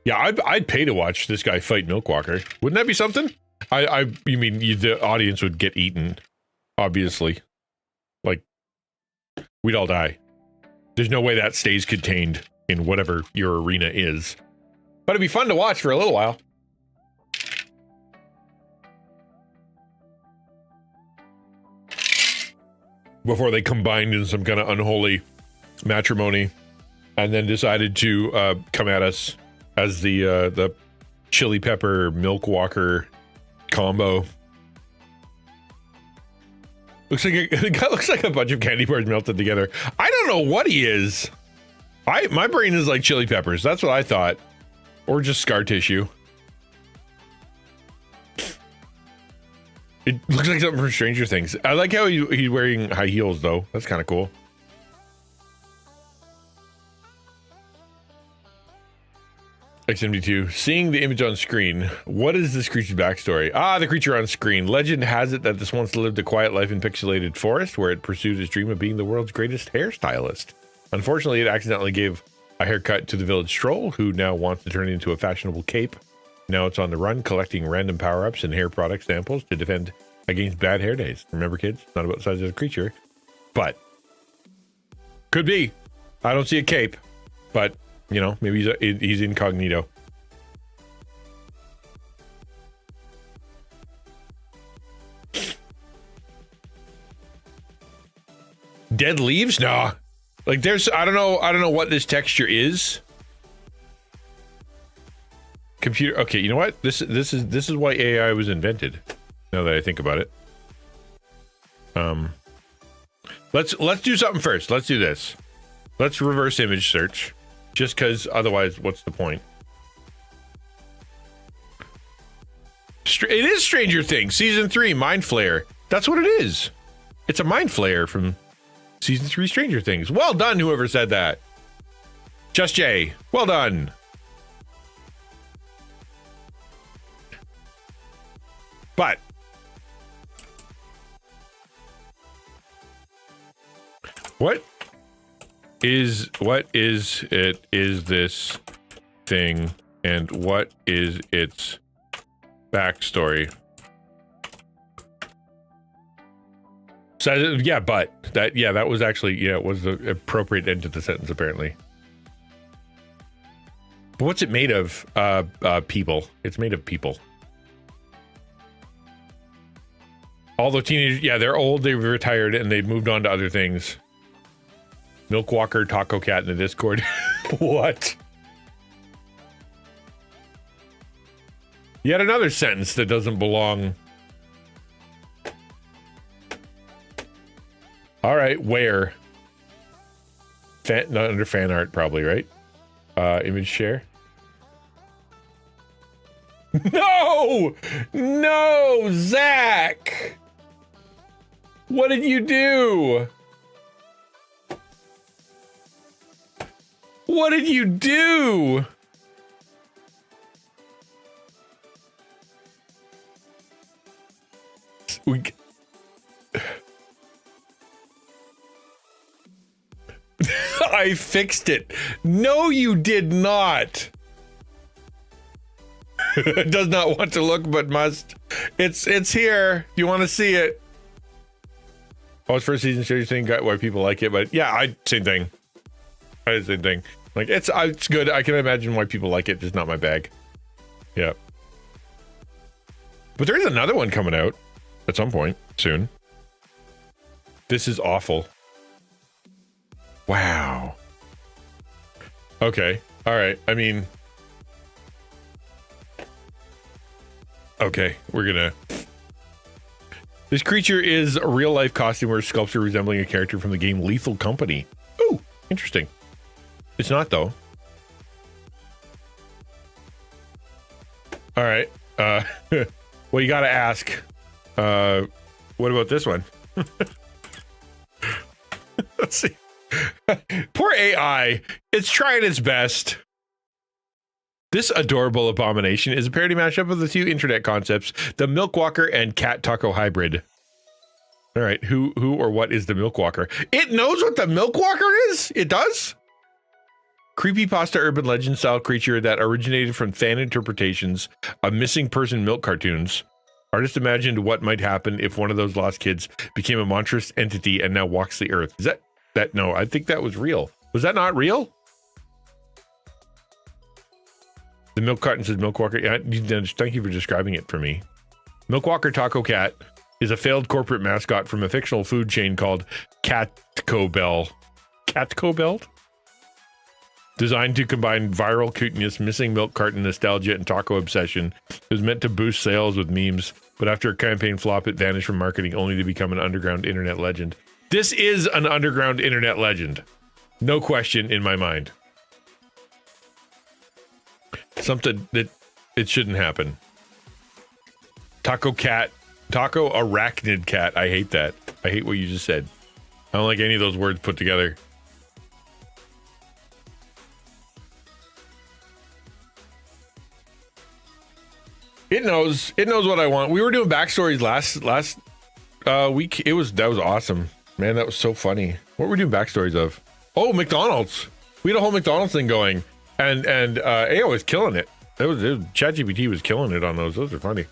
Yeah, I'd pay to watch this guy fight Milk Walker. Wouldn't that be something? The audience would get eaten, obviously. Like, we'd all die. There's no way that stays contained in whatever your arena is. But it'd be fun to watch for a little while. Before they combined in some kind of unholy matrimony and then decided to come at us as the chili pepper Milk Walker combo. Looks like a bunch of candy bars melted together. I don't know what he is. My brain is like chili peppers. That's what I thought. Or just scar tissue. It looks like something from Stranger Things. I like how he's wearing high heels, though. That's kind of cool. X72. Seeing the image on screen. What is this creature's backstory? The creature on screen. Legend has it that this once lived a quiet life in pixelated forest where it pursued its dream of being the world's greatest hairstylist. Unfortunately, it accidentally gave a haircut to the village troll, who now wants to turn it into a fashionable cape. Now it's on the run, collecting random power-ups and hair product samples to defend against bad hair days. Remember, kids? It's not about the size of the creature, but could be. I don't see a cape, but you know, maybe he's incognito. Dead leaves? Nah. Like there's I don't know what this texture is. Computer. Okay, you know what? This is why AI was invented. Now that I think about it. Let's do something first. Let's do this. Let's reverse image search. Just because otherwise, what's the point? It is Stranger Things, Season 3, Mind Flayer. That's what it is. It's a Mind Flayer from Season 3 Stranger Things. Well done, whoever said that. Just Jay. Well done. But what is this thing, and what is its backstory? So yeah, but that was actually it was the appropriate end to the sentence apparently. But what's it made of? People. It's made of people. All the teenagers, yeah, they're old, they've retired, and they've moved on to other things. Milk Walker, Taco Cat in the Discord. What? Yet another sentence that doesn't belong. All right, where? Not under fan art, probably, right? Image share. No! No, Zach! What did you do? What did you do? I fixed it. No, you did not. Does not want to look, but must. It's here. You want to see it? Oh, it's first season. So you're saying why people like it, but yeah, same thing. Same thing. Like it's good. I can imagine why people like it. Just not my bag. Yeah. But there is another one coming out at some point soon. This is awful. Wow. Okay. All right. I mean. Okay, we're gonna. This creature is a real-life costume or sculpture resembling a character from the game Lethal Company. Ooh, interesting. It's not though. All right. Well, you gotta ask. What about this one? Let's see. Poor AI. It's trying its best. This adorable abomination is a parody mashup of the two internet concepts, the Milk Walker and Cat Taco hybrid. All right, who or what is the Milk Walker? It knows what the Milk Walker is? It does? Creepypasta urban legend style creature that originated from fan interpretations of missing person milk cartoons. Artists imagined what might happen if one of those lost kids became a monstrous entity and now walks the earth. Is that no, I think that was real. Was that not real? The milk carton says Milk Walker. Yeah, thank you for describing it for me. Milk Walker Taco Cat is a failed corporate mascot from a fictional food chain called Catco Bell. Catco Belt? Designed to combine viral cuteness, missing milk carton nostalgia, and taco obsession. It was meant to boost sales with memes, but after a campaign flop, it vanished from marketing only to become an underground internet legend. This is an underground internet legend. No question in my mind. Something that it shouldn't happen. Taco Cat. Taco Arachnid Cat. I hate that. I hate what you just said. I don't like any of those words put together. It knows what I want. We were doing backstories last week. That was awesome. Man, that was so funny. What were we doing backstories of? Oh, McDonald's. We had a whole McDonald's thing going. And AO was killing it. ChatGPT was killing it on those. Those are funny.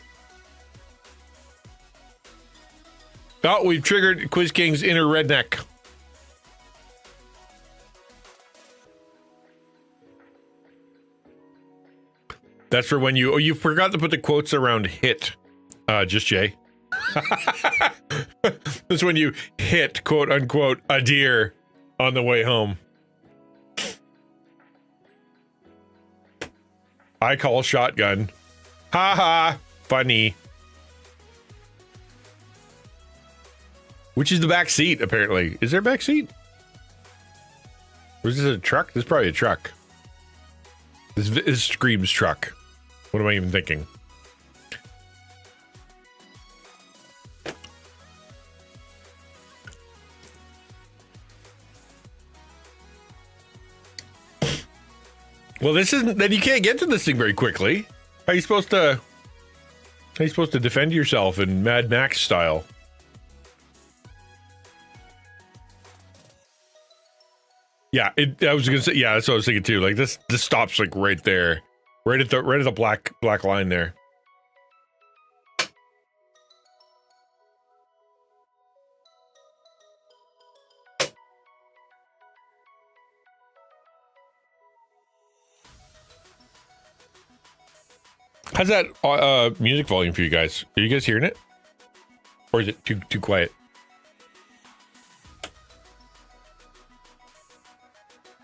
Oh, we've triggered Quiz King's inner redneck. That's for when you forgot to put the quotes around hit, just Jay. That's when you hit, quote unquote, a deer on the way home. I call shotgun. Ha ha, funny. Which is the back seat, apparently. Is there a back seat? Or is this a truck? This is probably a truck. This screams truck. What am I even thinking? Well, this isn't. Then you can't get to this thing very quickly. How are you supposed to defend yourself in Mad Max style? Yeah, I was gonna say. Yeah, that's what I was thinking too. Like this stops like right there, right at the black line there. How's that music volume for you guys? Are you guys hearing it, or is it too quiet?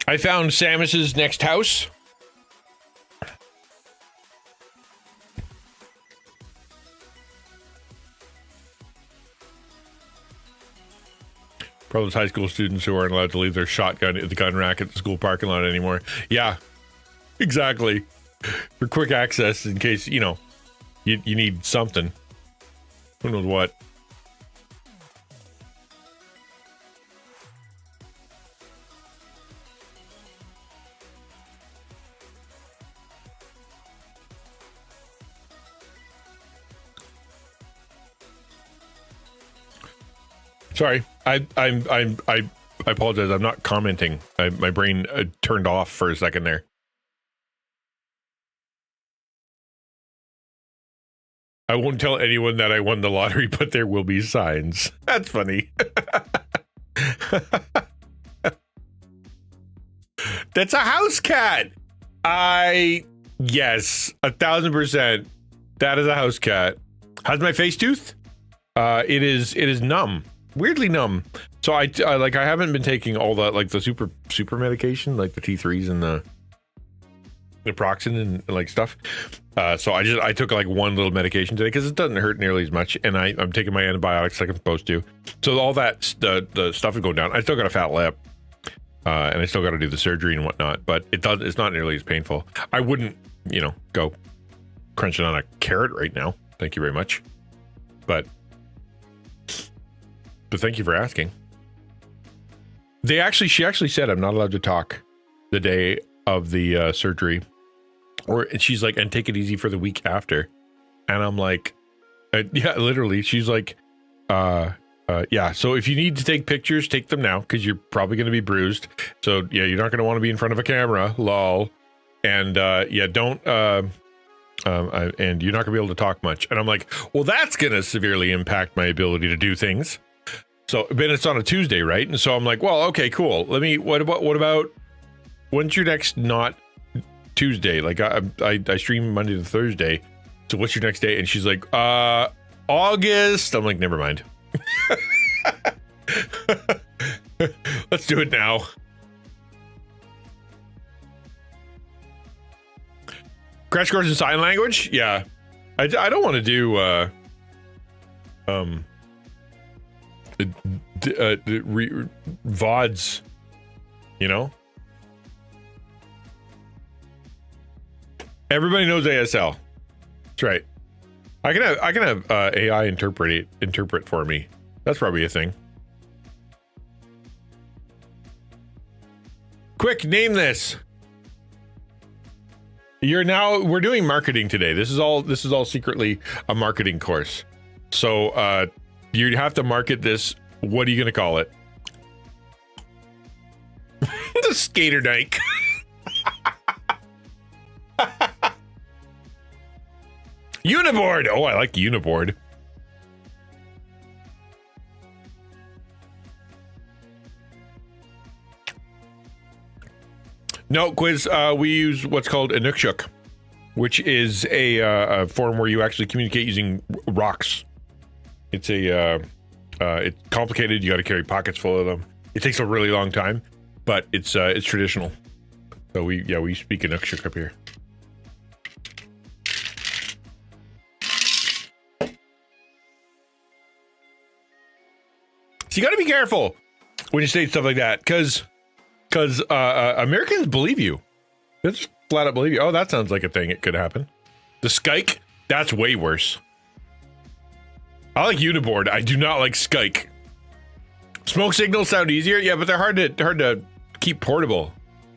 I found Samus's next house. Probably those high school students who aren't allowed to leave their shotgun at the gun rack at the school parking lot anymore. Yeah, exactly. For quick access in case, you know, you need something. Who knows what. Sorry, I apologize. I'm not commenting. My brain turned off for a second there. I won't tell anyone that I won the lottery, but there will be signs. That's funny. That's a house cat. Yes, 1,000%. That is a house cat. How's my face tooth? It is numb. Weirdly numb. So I haven't been taking all that, like the super medication, like the T3s and the naproxen and like stuff. So I took like one little medication today because it doesn't hurt nearly as much, and I'm taking my antibiotics like I'm supposed to. So all that the stuff is going down. I still got a fat lip, and I still got to do the surgery and whatnot. But it's not nearly as painful. I wouldn't, go crunching on a carrot right now. Thank you very much. But thank you for asking. She actually said I'm not allowed to talk the day of the surgery, and she's like, and take it easy for the week after. And I'm like, yeah, literally. She's like, yeah. So if you need to take pictures, take them now because you're probably going to be bruised. So yeah, you're not going to want to be in front of a camera, lol. And yeah, don't. And you're not gonna be able to talk much. And I'm like, well, that's gonna severely impact my ability to do things. So, but it's on a Tuesday, right? And so I'm like, well, okay, cool. What about when's your next not Tuesday? Like I stream Monday to Thursday. So what's your next day? And she's like, August. I'm like, never mind. Let's do it now. Crash course in sign language? Yeah. I don't want to do VODs, Everybody knows ASL. That's right. I can have AI interpret for me. That's probably a thing. Quick, name this. We're doing marketing today. This is all secretly a marketing course. So you have to market this. What are you going to call it? The Skater Dyke. Uniboard. Oh, I like Uniboard. No, quiz. We use what's called Inukshuk, which is a form where you actually communicate using rocks. It's it's complicated. You got to carry pockets full of them. It takes a really long time, but it's traditional. So we speak Inukshuk up here. So you got to be careful when you say stuff like that, because Americans believe you. They just flat out believe you. Oh, that sounds like a thing. It could happen. The skike, that's way worse. I like Uniboard. I do not like skike. Smoke signals sound easier, yeah, but they're hard to keep portable.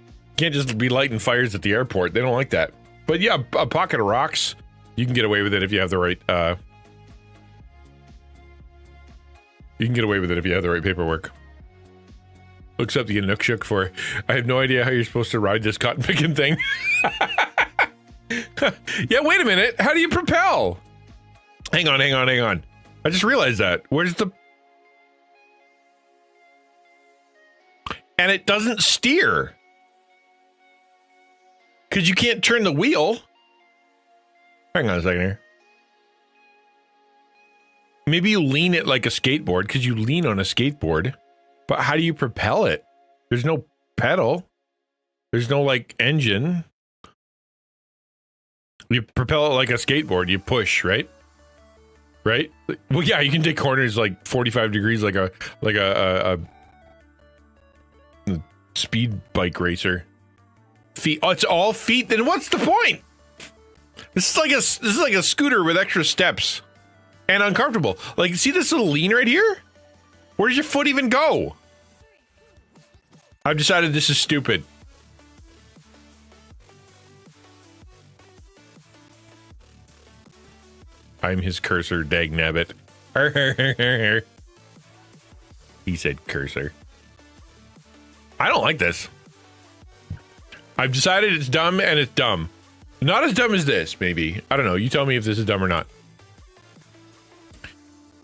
You can't just be lighting fires at the airport. They don't like that. But yeah, a pocket of rocks, you can get away with it if you have the right. You can get away with it if you have the right paperwork. Looks up the Inukshuk for. I have no idea how you're supposed to ride this cotton picking thing. Yeah, wait a minute. How do you propel? Hang on. I just realized that. Where's the... And it doesn't steer. Because you can't turn the wheel. Hang on a second here. Maybe you lean it like a skateboard, because you lean on a skateboard. But how do you propel it? There's no pedal. There's no, like, engine. You propel it like a skateboard. You push, right? Right? Well, yeah, you can take corners like 45 degrees like a speed bike racer. Feet. Oh, it's all feet. Then what's the point? This is like a scooter with extra steps and uncomfortable. Like, see this little lean right here? Where does your foot even go? I've decided this is stupid. I'm his cursor, dagnabbit. He said cursor. I don't like this. I've decided it's dumb, and it's dumb. Not as dumb as this, maybe. I don't know. You tell me if this is dumb or not.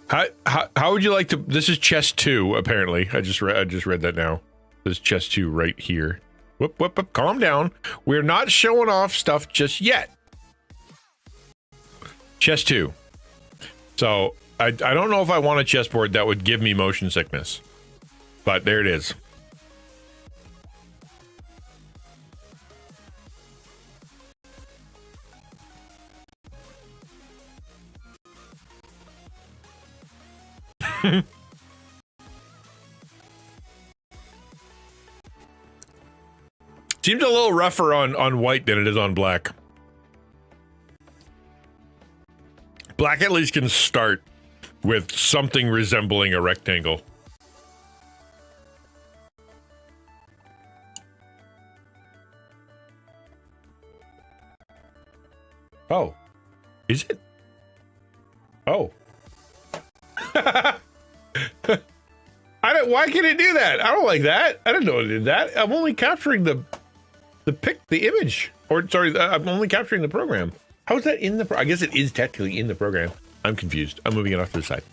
How would you like to... This is chess 2, apparently. I just read that now. This is chess 2 right here. Whoop. Calm down. We're not showing off stuff just yet. Chess 2. So, I don't know if I want a chessboard that would give me motion sickness. But there it is. Seems a little rougher on white than it is on black. Black at least can start with something resembling a rectangle. Oh. Is it? Oh. Why can it do that? I don't like that. I didn't know it did that. I'm only capturing the image. Or sorry, I'm only capturing the program. How is that in the I guess it is technically in the program. I'm confused. I'm moving it off to the side.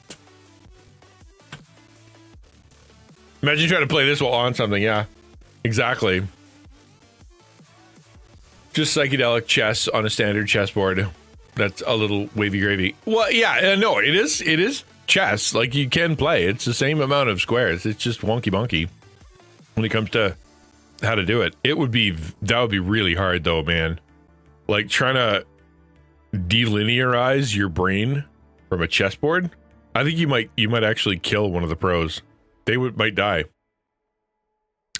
Imagine trying to play this while on something. Yeah, exactly. Just psychedelic chess on a standard chessboard. That's a little wavy gravy. Well, yeah, no, it is chess. Like, you can play. It's the same amount of squares. It's just wonky bonky when it comes to how to do it. That would be really hard though, man. Like, trying to delinearize your brain from a chessboard. I think you might actually kill one of the pros. They might die.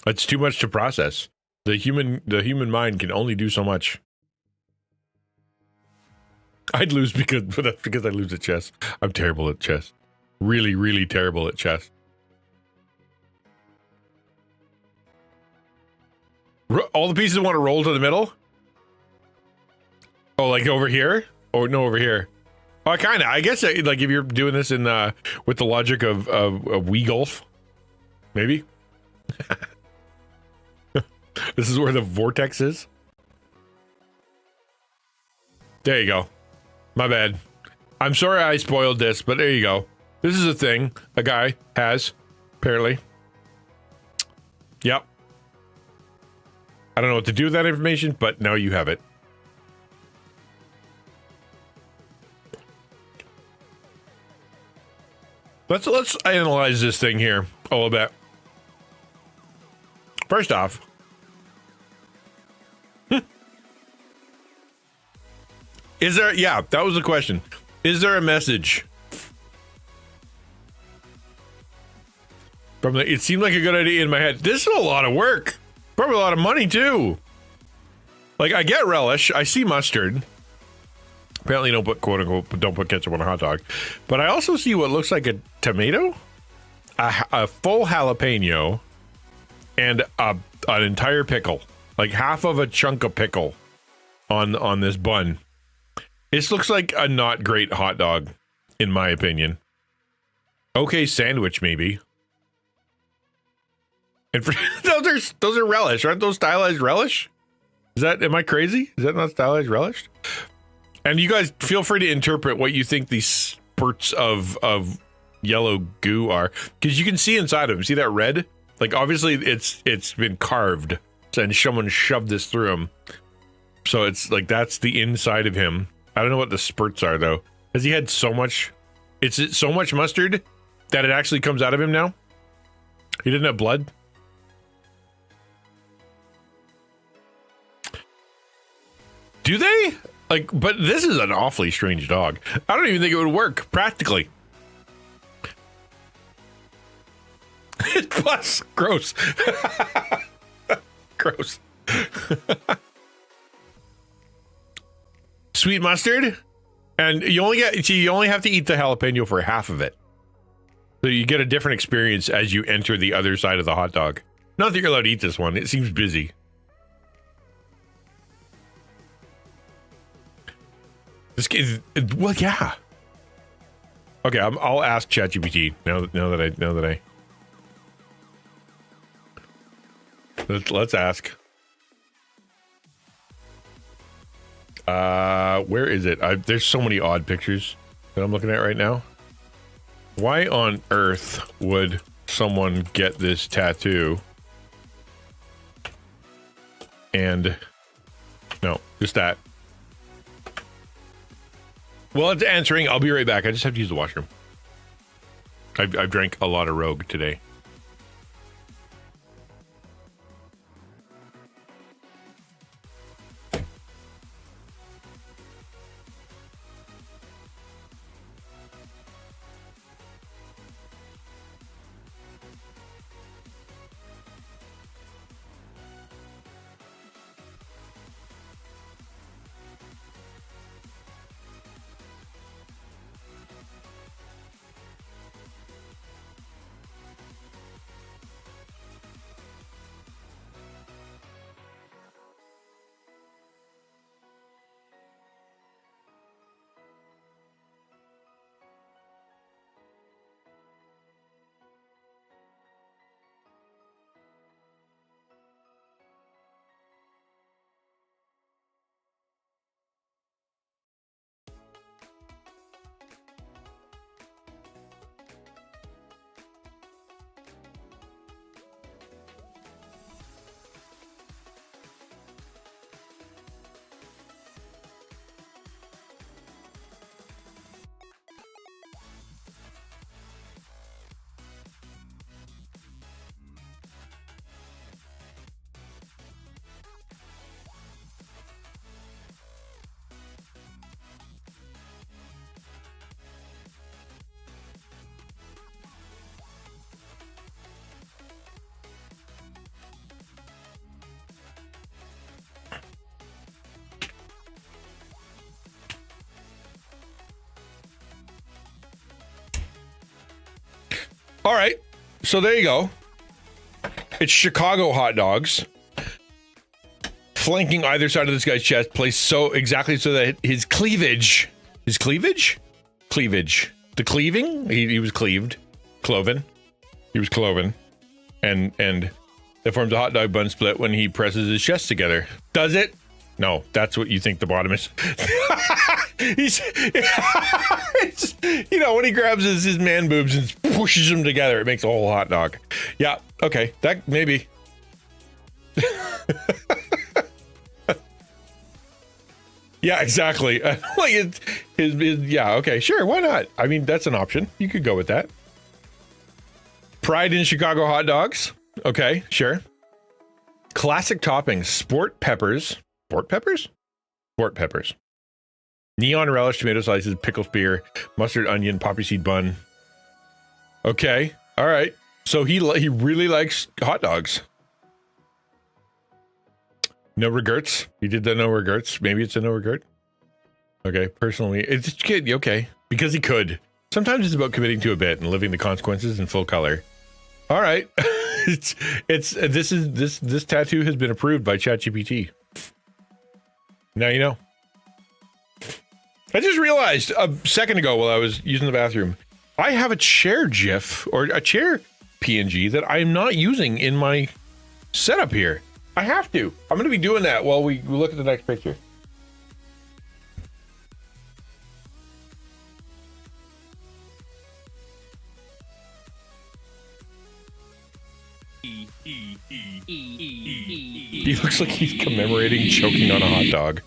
It's too much to process. The human mind can only do so much. I'd lose because I lose at chess. I'm terrible at chess. Really, really terrible at chess. All the pieces want to roll to the middle? Oh, like over here? Or no, over here. Oh, I guess like if you're doing this in with the logic of Wii Golf, maybe. This is where the vortex is. There you go. My bad. I'm sorry I spoiled this, but there you go. This is a thing a guy has, apparently. Yep. I don't know what to do with that information, but now you have it. Let's analyze this thing here a little bit. First off, is there? Yeah, that was the question. Is there a message from the? It seemed like a good idea in my head. This is a lot of work. Probably a lot of money too. Like, I get relish. I see mustard. Apparently, don't put quote unquote don't put ketchup on a hot dog. But I also see what looks like a tomato, a full jalapeno, and an entire pickle, like half of a chunk of pickle, on this bun. This looks like a not great hot dog, in my opinion. Okay, sandwich maybe. And for, those are relish, aren't those stylized relish? Am I crazy? Is that not stylized relish? And you guys feel free to interpret what you think these spurts of yellow goo are, because you can see inside of them. See that red? Like, obviously it's been carved, and someone shoved this through him. So it's like that's the inside of him. I don't know what the spurts are though. Has he had so much? It's so much mustard that it actually comes out of him now. He didn't have blood. Do they? Like, but this is an awfully strange dog. I don't even think it would work practically. Plus, gross. Gross. Sweet mustard, and you only have to eat the jalapeno for half of it, so you get a different experience as you enter the other side of the hot dog. Not that you're allowed to eat this one; it seems busy. This is, well, yeah. Okay, I'll ask ChatGPT now that I. Let's ask. Where is it? There's so many odd pictures that I'm looking at right now. Why on earth would someone get this tattoo? And no, just that. Well, it's answering. I'll be right back. I just have to use the washroom. I've drank a lot of Rogue today. All right, so there you go. It's Chicago hot dogs, flanking either side of this guy's chest, placed so exactly so that his cleavage, the cleaving, he was cloven, and it forms a hot dog bun split when he presses his chest together. Does it? No, that's what you think the bottom is. He's, you know, when he grabs his man boobs and pushes them together, it makes a whole hot dog. Yeah, okay, that maybe. Yeah, exactly. Like it's yeah, okay, sure, why not? I mean, that's an option. You could go with that. Pride in Chicago hot dogs. Okay, sure. Classic toppings, sport peppers. Sport peppers? Sport peppers. Neon relish, tomato slices, pickle spear, mustard, onion, poppy seed bun. Okay, all right. So he really likes hot dogs. No regrets. He did the no regrets. Maybe it's a no regret. Okay, personally, it's good. Okay, because he could. Sometimes it's about committing to a bit and living the consequences in full color. All right, this tattoo has been approved by ChatGPT. Now you know. I just realized a second ago while I was using the bathroom, I have a chair GIF or a chair PNG that I'm not using in my setup here. I have to. I'm going to be doing that while we look at the next picture. He looks like he's commemorating choking on a hot dog.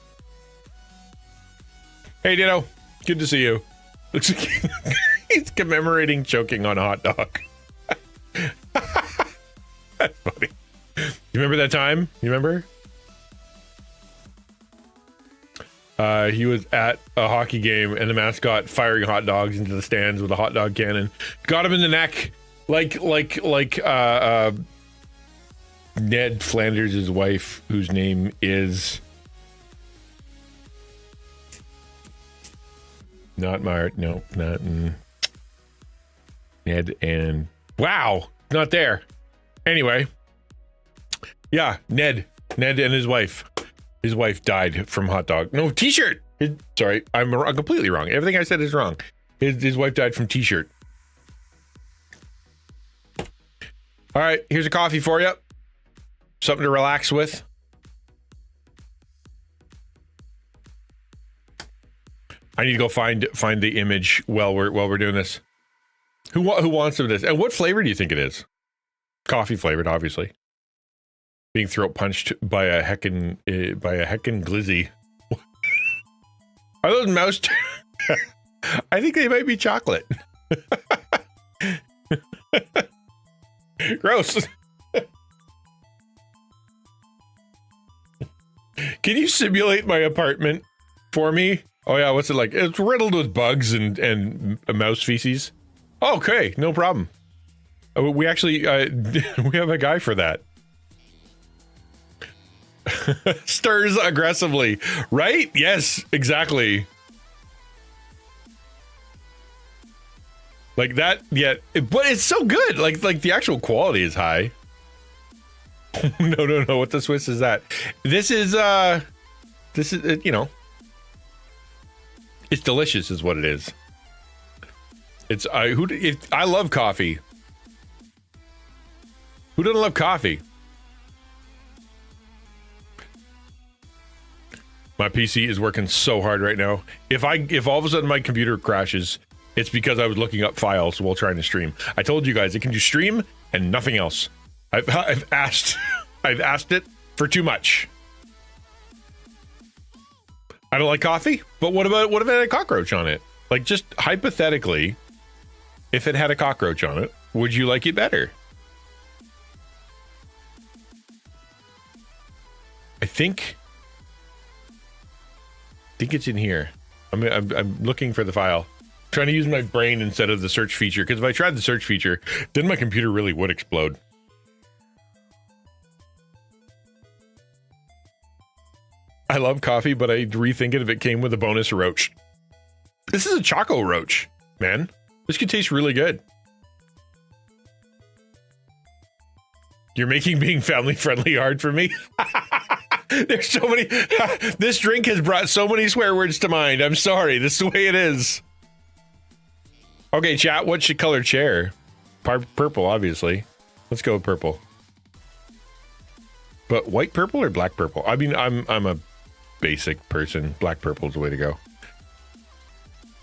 Hey, Ditto. Good to see you. Looks like he's commemorating choking on a hot dog. That's funny. You remember that time? You remember? He was at a hockey game and the mascot firing hot dogs into the stands with a hot dog cannon. Got him in the neck. Like Ned Flanders' wife, whose name is not Mart. No, not Ned and wow, not there. Anyway. Yeah, Ned and his wife. His wife died from hot dog. No, t-shirt. Sorry, I'm completely wrong. Everything I said is wrong. His wife died from t-shirt. All right, here's a coffee for you. Something to relax with. I need to go find the image while we're doing this. Who wants some of this? And what flavor do you think it is? Coffee flavored, obviously. Being throat punched by a heckin' glizzy. Are those mouse? I think they might be chocolate. Gross. Can you simulate my apartment for me? Oh yeah, what's it like? It's riddled with bugs and mouse feces. Okay, no problem. We actually we have a guy for that. Stirs aggressively, right? Yes, exactly. Like that, yeah, but it's so good. Like the actual quality is high. No. What the Swiss is that? This is you know, it's delicious, is what it is. It's I love coffee. Who doesn't love coffee? My PC is working so hard right now. If all of a sudden my computer crashes, it's because I was looking up files while trying to stream. I told you guys it can do stream and nothing else. I've asked it for too much. I don't like coffee, but what if it had a cockroach on it? Like, just hypothetically, if it had a cockroach on it, would you like it better? I think it's in here. I'm looking for the file. I'm trying to use my brain instead of the search feature, because if I tried the search feature, then my computer really would explode. I love coffee, but I'd rethink it if it came with a bonus roach. This is a Choco Roach, man. This could taste really good. You're making being family friendly hard for me. There's so many. This drink has brought so many swear words to mind. I'm sorry. This is the way it is. Okay, chat. What's your color chair? Purple, obviously. Let's go with purple. But white purple or black purple? I mean, I'm a basic person. Black purple is the way to go.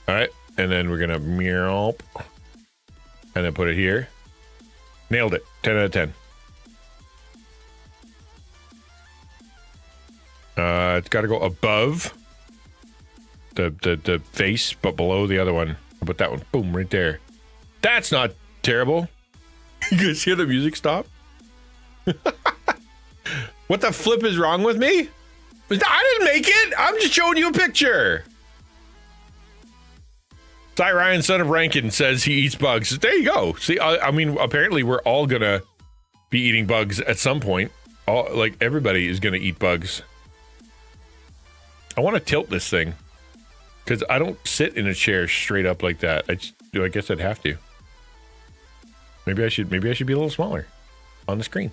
All right, and then we're gonna meow, and then put it here. Nailed it. 10 out of 10. It's got to go above the face, but below the other one. How about that one? Boom, right there. That's not terrible. You guys hear the music stop? What the flip is wrong with me? I didn't make it. I'm just showing you a picture. Cy Ryan, son of Rankin, says he eats bugs. There you go. See, I mean, apparently we're all gonna be eating bugs at some point. Like everybody is gonna eat bugs. I want to tilt this thing because I don't sit in a chair straight up like that. I guess I'd have to. Maybe I should be a little smaller on the screen.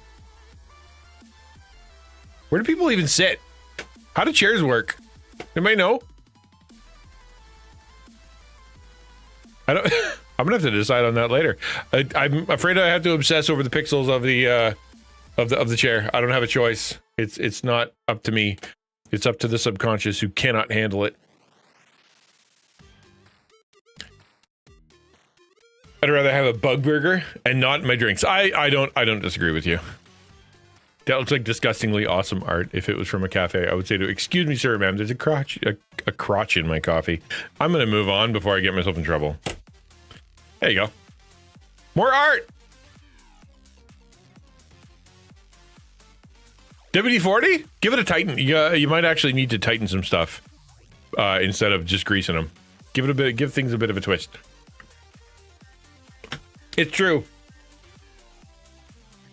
Where do people even sit? How do chairs work? Anybody know? I don't. I'm gonna have to decide on that later. I'm afraid I have to obsess over the pixels of the chair. I don't have a choice. It's not up to me. It's up to the subconscious who cannot handle it. I'd rather have a bug burger and not my drinks. I don't disagree with you. That looks like disgustingly awesome art. If it was from a cafe, I would say to, excuse me, sir, ma'am, there's a crotch in my coffee. I'm going to move on before I get myself in trouble. There you go. More art. WD-40? Give it a tighten. You might actually need to tighten some stuff instead of just greasing them. Give things a bit of a twist. It's true.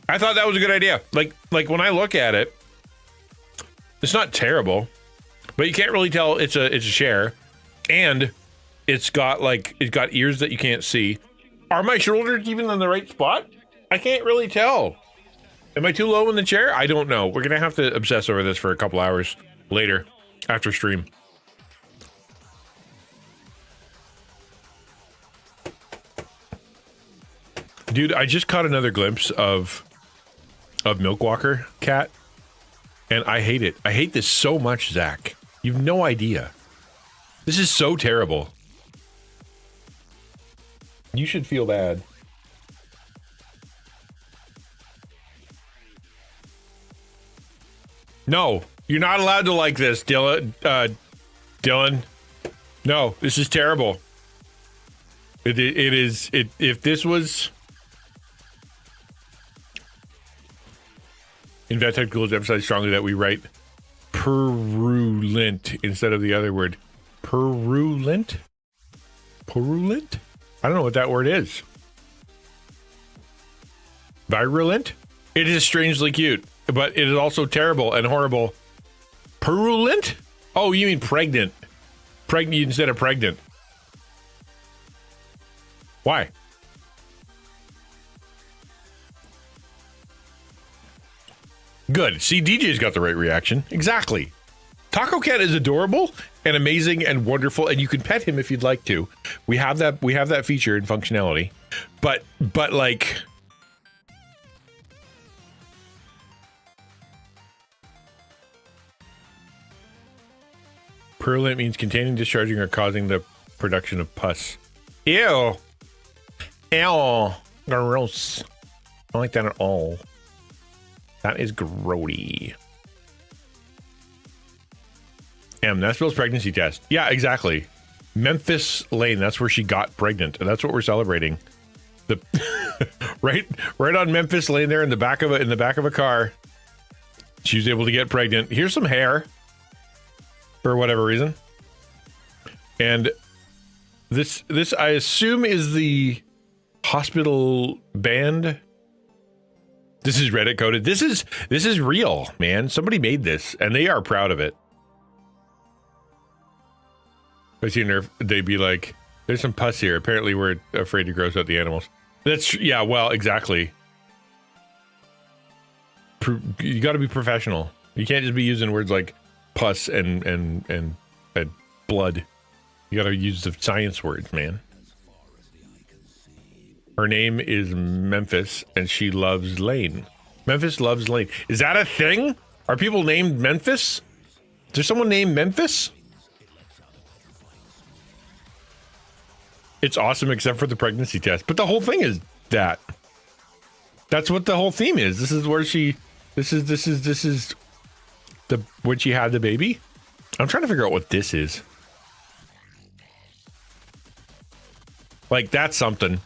I thought that was a good idea. Like when I look at it, it's not terrible, but you can't really tell it's a chair, and it's got ears that you can't see. Are my shoulders even in the right spot? I can't really tell. Am I too low in the chair? I don't know. We're gonna have to obsess over this for a couple hours later after stream. Dude, I just caught another glimpse of Milkwalker cat, and I hate it. I hate this so much, Zach. You've no idea. This is so terrible. You should feel bad. No, you're not allowed to like this, Dylan. Dylan. No, this is terrible. It is. If this was... Invent Technicals emphasize strongly that we write purulent instead of the other word. Purulent? Purulent? I don't know what that word is. Virulent? It is strangely cute, but it is also terrible and horrible. Purulent? Oh, you mean pregnant. Pregnant instead of pregnant. Why? Good. See, DJ's got the right reaction. Exactly. Taco Cat is adorable and amazing and wonderful, and you can pet him if you'd like to. We have that feature and functionality. But like, purulent means containing, discharging, or causing the production of pus. Ew. Ew. Gross. I don't like that at all. That is grody. That spells pregnancy test. Yeah, exactly. Memphis Lane. That's where she got pregnant, and that's what we're celebrating. The right on Memphis Lane there in the back of a car. She was able to get pregnant. Here's some hair for whatever reason, and this I assume is the hospital band. This is Reddit coded. This is real, man. Somebody made this, and they are proud of it. I see they'd be like, "There's some pus here. Apparently, we're afraid to gross out the animals." Yeah. Well, exactly. You got to be professional. You can't just be using words like pus and blood. You got to use the science words, man. Her name is Memphis, and she loves Lane. Memphis loves Lane. Is that a thing? Are people named Memphis? Is there someone named Memphis? It's awesome except for the pregnancy test. But the whole thing is that. That's what the whole theme is. This is where she... This is when she had the baby. I'm trying to figure out what this is. Like, that's something.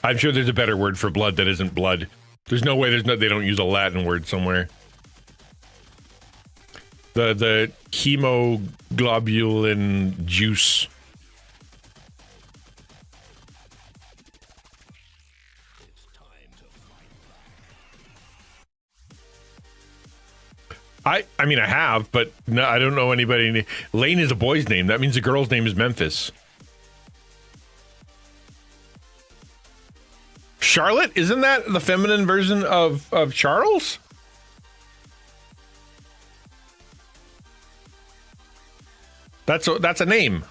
I'm sure there's a better word for blood that isn't blood. There's no way they don't use a Latin word somewhere. The hemoglobulin juice. I mean, I have, but no, I don't know anybody. Lane is a boy's name. That means the girl's name is Memphis. Charlotte? Isn't that the feminine version of Charles? That's a name.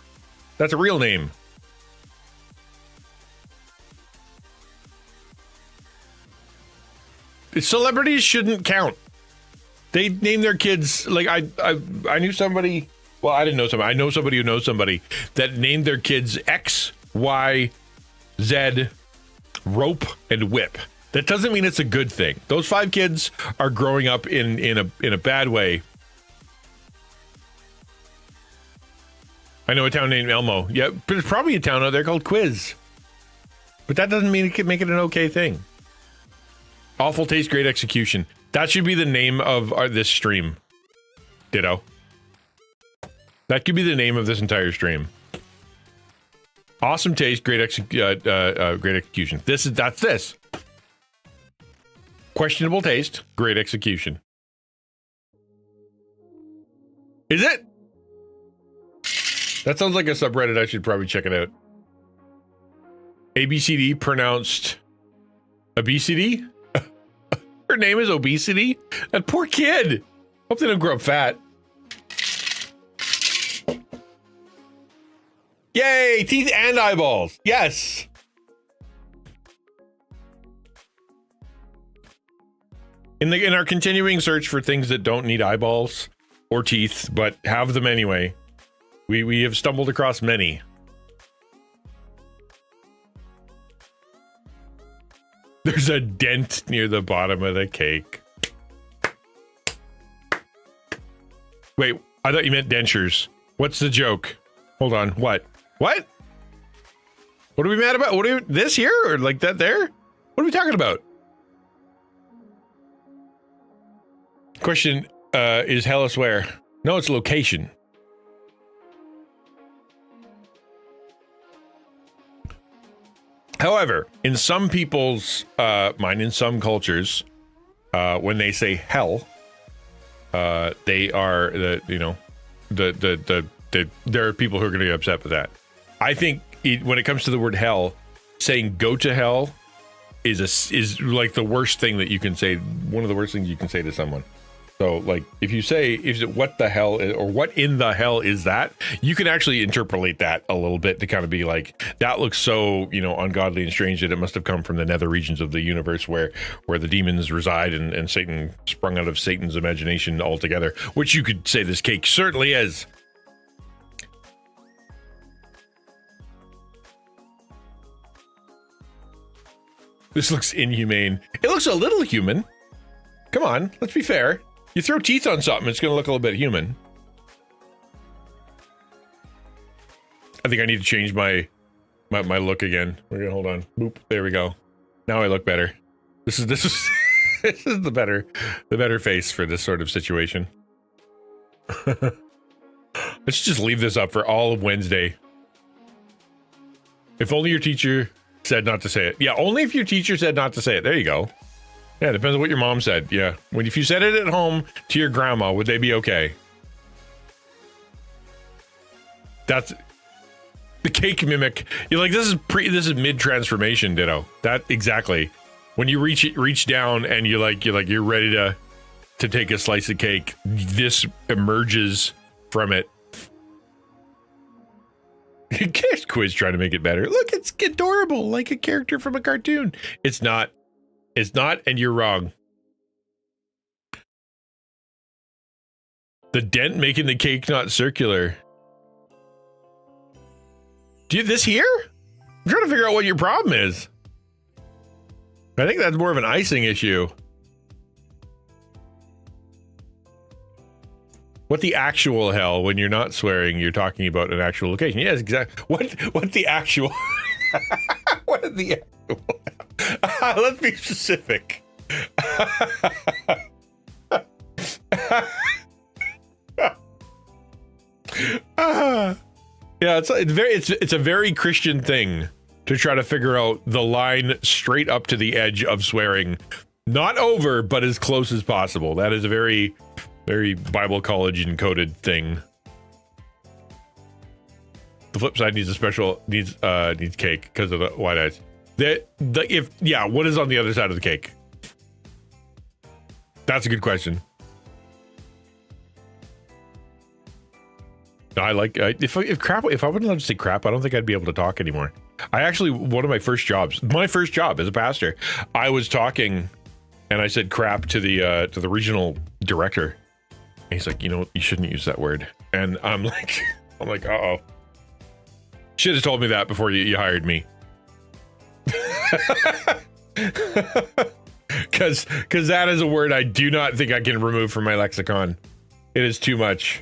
That's a real name. Celebrities shouldn't count. They name their kids, like, I knew somebody, well, I didn't know somebody. I know somebody who knows somebody that named their kids X, Y, Z, Rope, and Whip. That doesn't mean it's a good thing. Those 5 kids are growing up in a bad way. I know a town named Elmo. Yeah, but there's probably a town out there called Quiz. But that doesn't mean it can make it an okay thing. Awful taste, great execution. That should be the name of this stream. Ditto. That could be the name of this entire stream. Awesome taste, great execution. That's this. Questionable taste, great execution. Is it? That sounds like a subreddit. I should probably check it out. ABCD pronounced obesity? Her name is Obesity? That poor kid. Hope they don't grow up fat. Yay! Teeth and eyeballs. Yes. In our continuing search for things that don't need eyeballs or teeth, but have them anyway, we have stumbled across many. There's a dent near the bottom of the cake. Wait, I thought you meant dentures. What's the joke? Hold on. What? What? What are we mad about? What are this here or like that there? What are we talking about? Question, is Hellas where? No, it's location. However, in some people's mind, in some cultures, when they say hell, they are there are people who are going to be upset with that. I think when it comes to the word hell, saying go to hell is like the worst thing that you can say. One of the worst things you can say to someone. So, like, if you say, what the hell is, or what in the hell is that, you can actually interpolate that a little bit to kind of be like, that looks so, ungodly and strange that it must have come from the nether regions of the universe where the demons reside and Satan sprung out of Satan's imagination altogether, which you could say this cake certainly is. This looks inhumane. It looks a little human. Come on, let's be fair. You throw teeth on something, it's going to look a little bit human. I think I need to change my look again. We're gonna hold on. Boop. There we go. Now I look better. This is this is the better face for this sort of situation. Let's just leave this up for all of Wednesday. If only your teacher said not to say it. Yeah, only if your teacher said not to say it. There you go. Yeah, depends on what your mom said. Yeah. If you said it at home to your grandma, would they be okay? That's the cake mimic. You're like, this is mid-transformation, ditto. That exactly. When you reach down and you're ready to take a slice of cake, this emerges from it. Quiz trying to make it better. Look, it's adorable, like a character from a cartoon. It's not. It's not, and you're wrong. The dent making the cake not circular. Do you this here? I'm trying to figure out what your problem is. I think that's more of an icing issue. What the actual hell? When you're not swearing, you're talking about an actual location. Yes, exactly. What the actual? What is the actual? Let's be specific. Yeah, it's a very Christian thing to try to figure out the line straight up to the edge of swearing, not over, but as close as possible. That is a very, very Bible college encoded thing. The flip side needs needs cake because of the white eyes. What is on the other side of the cake? That's a good question. I like if I wasn't allowed to say crap, I don't think I'd be able to talk anymore. I actually, one of my first jobs as a pastor, I was talking and I said crap to the regional director. And he's like, you shouldn't use that word. And I'm like, uh-oh. Should have told me that before you hired me. Because that is a word I do not think I can remove from my lexicon. It is too much.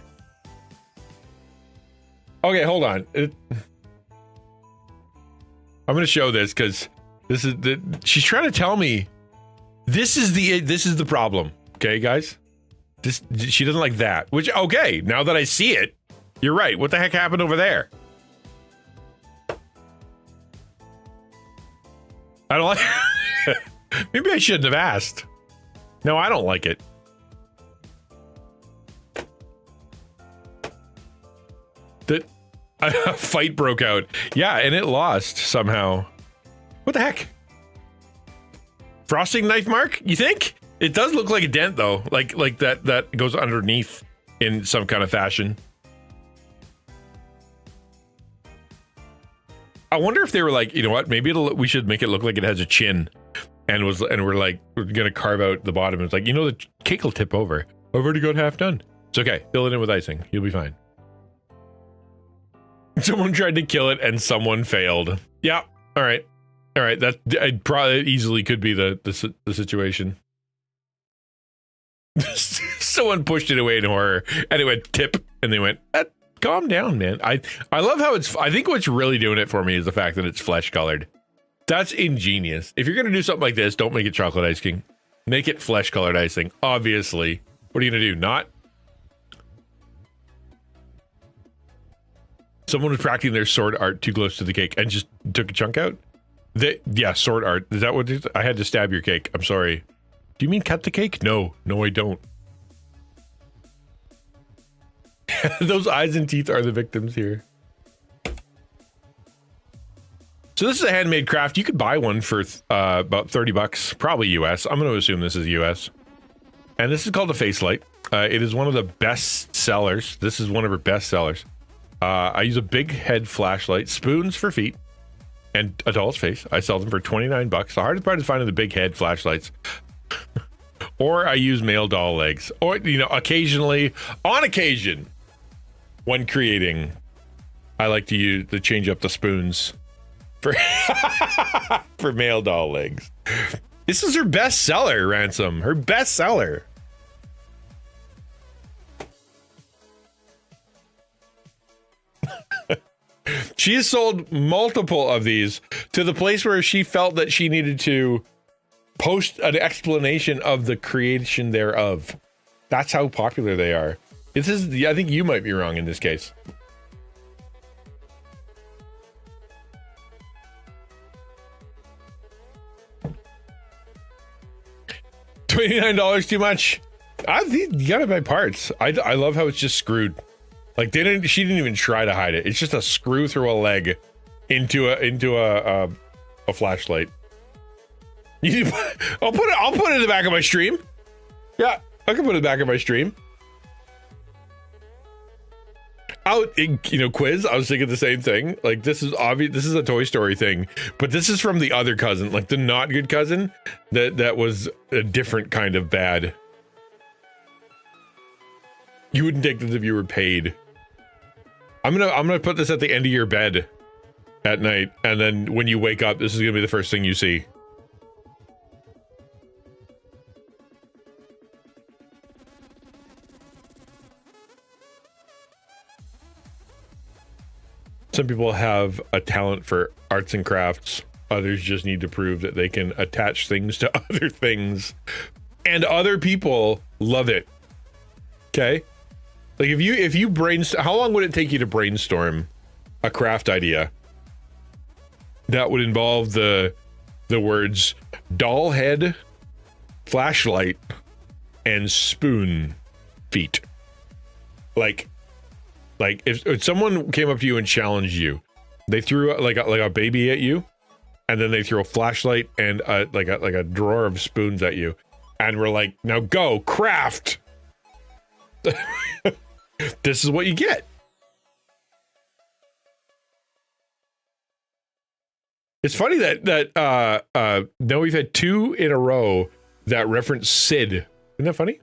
Okay, hold on. I'm going to show this because she's trying to tell me this is the problem. Okay, guys? She doesn't like that. Which, okay, now that I see it, you're right. What the heck happened over there? I don't like Maybe I shouldn't have asked. No, I don't like it. A fight broke out. Yeah, and it lost somehow. What the heck? Frosting knife mark? You think? It does look like a dent though. Like that goes underneath in some kind of fashion. I wonder if they were like, you know what? Maybe we should make it look like it has a chin, and we're like, we're gonna carve out the bottom. It's like, the cake will tip over. I've already got half done. It's okay. Fill it in with icing. You'll be fine. Someone tried to kill it and someone failed. Yeah. All right. That probably easily could be the situation. Someone pushed it away in horror and it went tip and they went, calm down, man. I love how I think what's really doing it for me is the fact that it's flesh colored. That's ingenious. If you're going to do something like this, don't make it chocolate icing. Make it flesh colored icing. Obviously. What are you going to do? Not? Someone was practicing their sword art too close to the cake and just took a chunk out. Yeah, sword art. Is that what it is? I had to stab your cake. I'm sorry. Do you mean cut the cake? No, I don't. Those eyes and teeth are the victims here. So this is a handmade craft. You could buy one for about $30, probably US. I'm going to assume this is US. And this is called a face light. It is one of the best sellers. This is one of her best sellers. I use a big head flashlight, spoons for feet, and a doll's face. I sell them for $29. The hardest part is finding the big head flashlights. Or I use male doll legs. Or, occasionally, on occasion, when creating, I like to change up the spoons for for male doll legs. This is her best seller, Ransom. Her best seller. She has sold multiple of these to the place where she felt that she needed to post an explanation of the creation thereof. That's how popular they are. I think you might be wrong in this case. $29 too much. You gotta buy parts. I love how it's just screwed. Like she didn't even try to hide it. It's just a screw through a leg into a flashlight. I'll put it in the back of my stream. Yeah, I can put it in the back of my stream. Quiz. I was thinking the same thing. Like, this is obvious. This is a Toy Story thing, but this is from the other cousin, like the not good cousin. That was a different kind of bad. You wouldn't take this if you were paid. I'm gonna put this at the end of your bed at night, and then when you wake up, this is gonna be the first thing you see. Some people have a talent for arts and crafts. Others just need to prove that they can attach things to other things. And other people love it. Okay? Like if you brainstorm, how long would it take you to brainstorm a craft idea that would involve the words doll head, flashlight, and spoon feet? Like if someone came up to you and challenged you, they threw like a baby at you, and then they threw a flashlight and like a drawer of spoons at you, and we're like, now go craft. This is what you get. It's funny that now we've had 2 in a row that reference Sid. Isn't that funny?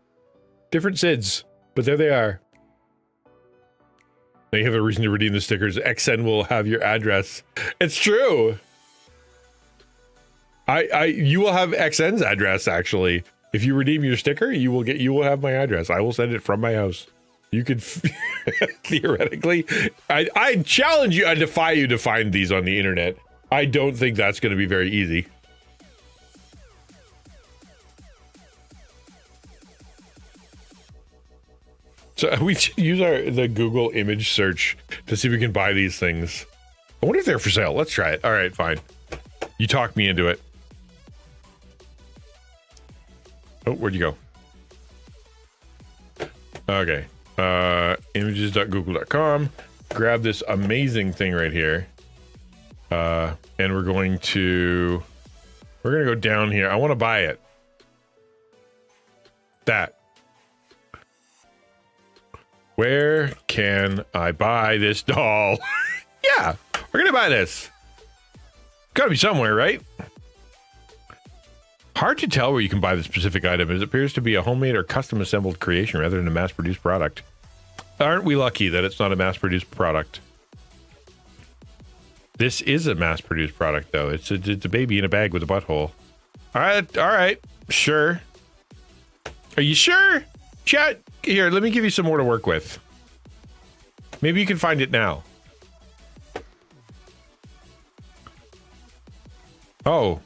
Different Sids, but there they are. Now you have a reason to redeem the stickers. XN will have your address. It's true. You will have XN's address actually. If you redeem your sticker, you will have my address. I will send it from my house. You could theoretically. I challenge you. I defy you to find these on the internet. I don't think that's going to be very easy. So we use the Google image search to see if we can buy these things. I wonder if they're for sale. Let's try it. All right, fine. You talked me into it. Oh, where'd you go? Okay. Images.google.com. Grab this amazing thing right here. And we're going to go down here. I want to buy it. That. Where can I buy this doll? Yeah, we're gonna buy this. Gotta be somewhere, right? Hard to tell where you can buy the specific item. It appears to be a homemade or custom assembled creation rather than a mass-produced product. Aren't we lucky that it's not a mass-produced product? This is a mass-produced product, though. It's a baby in a bag with a butthole. All right, sure. Are you sure? Chat, here, let me give you some more to work with. Maybe you can find it now. Oh.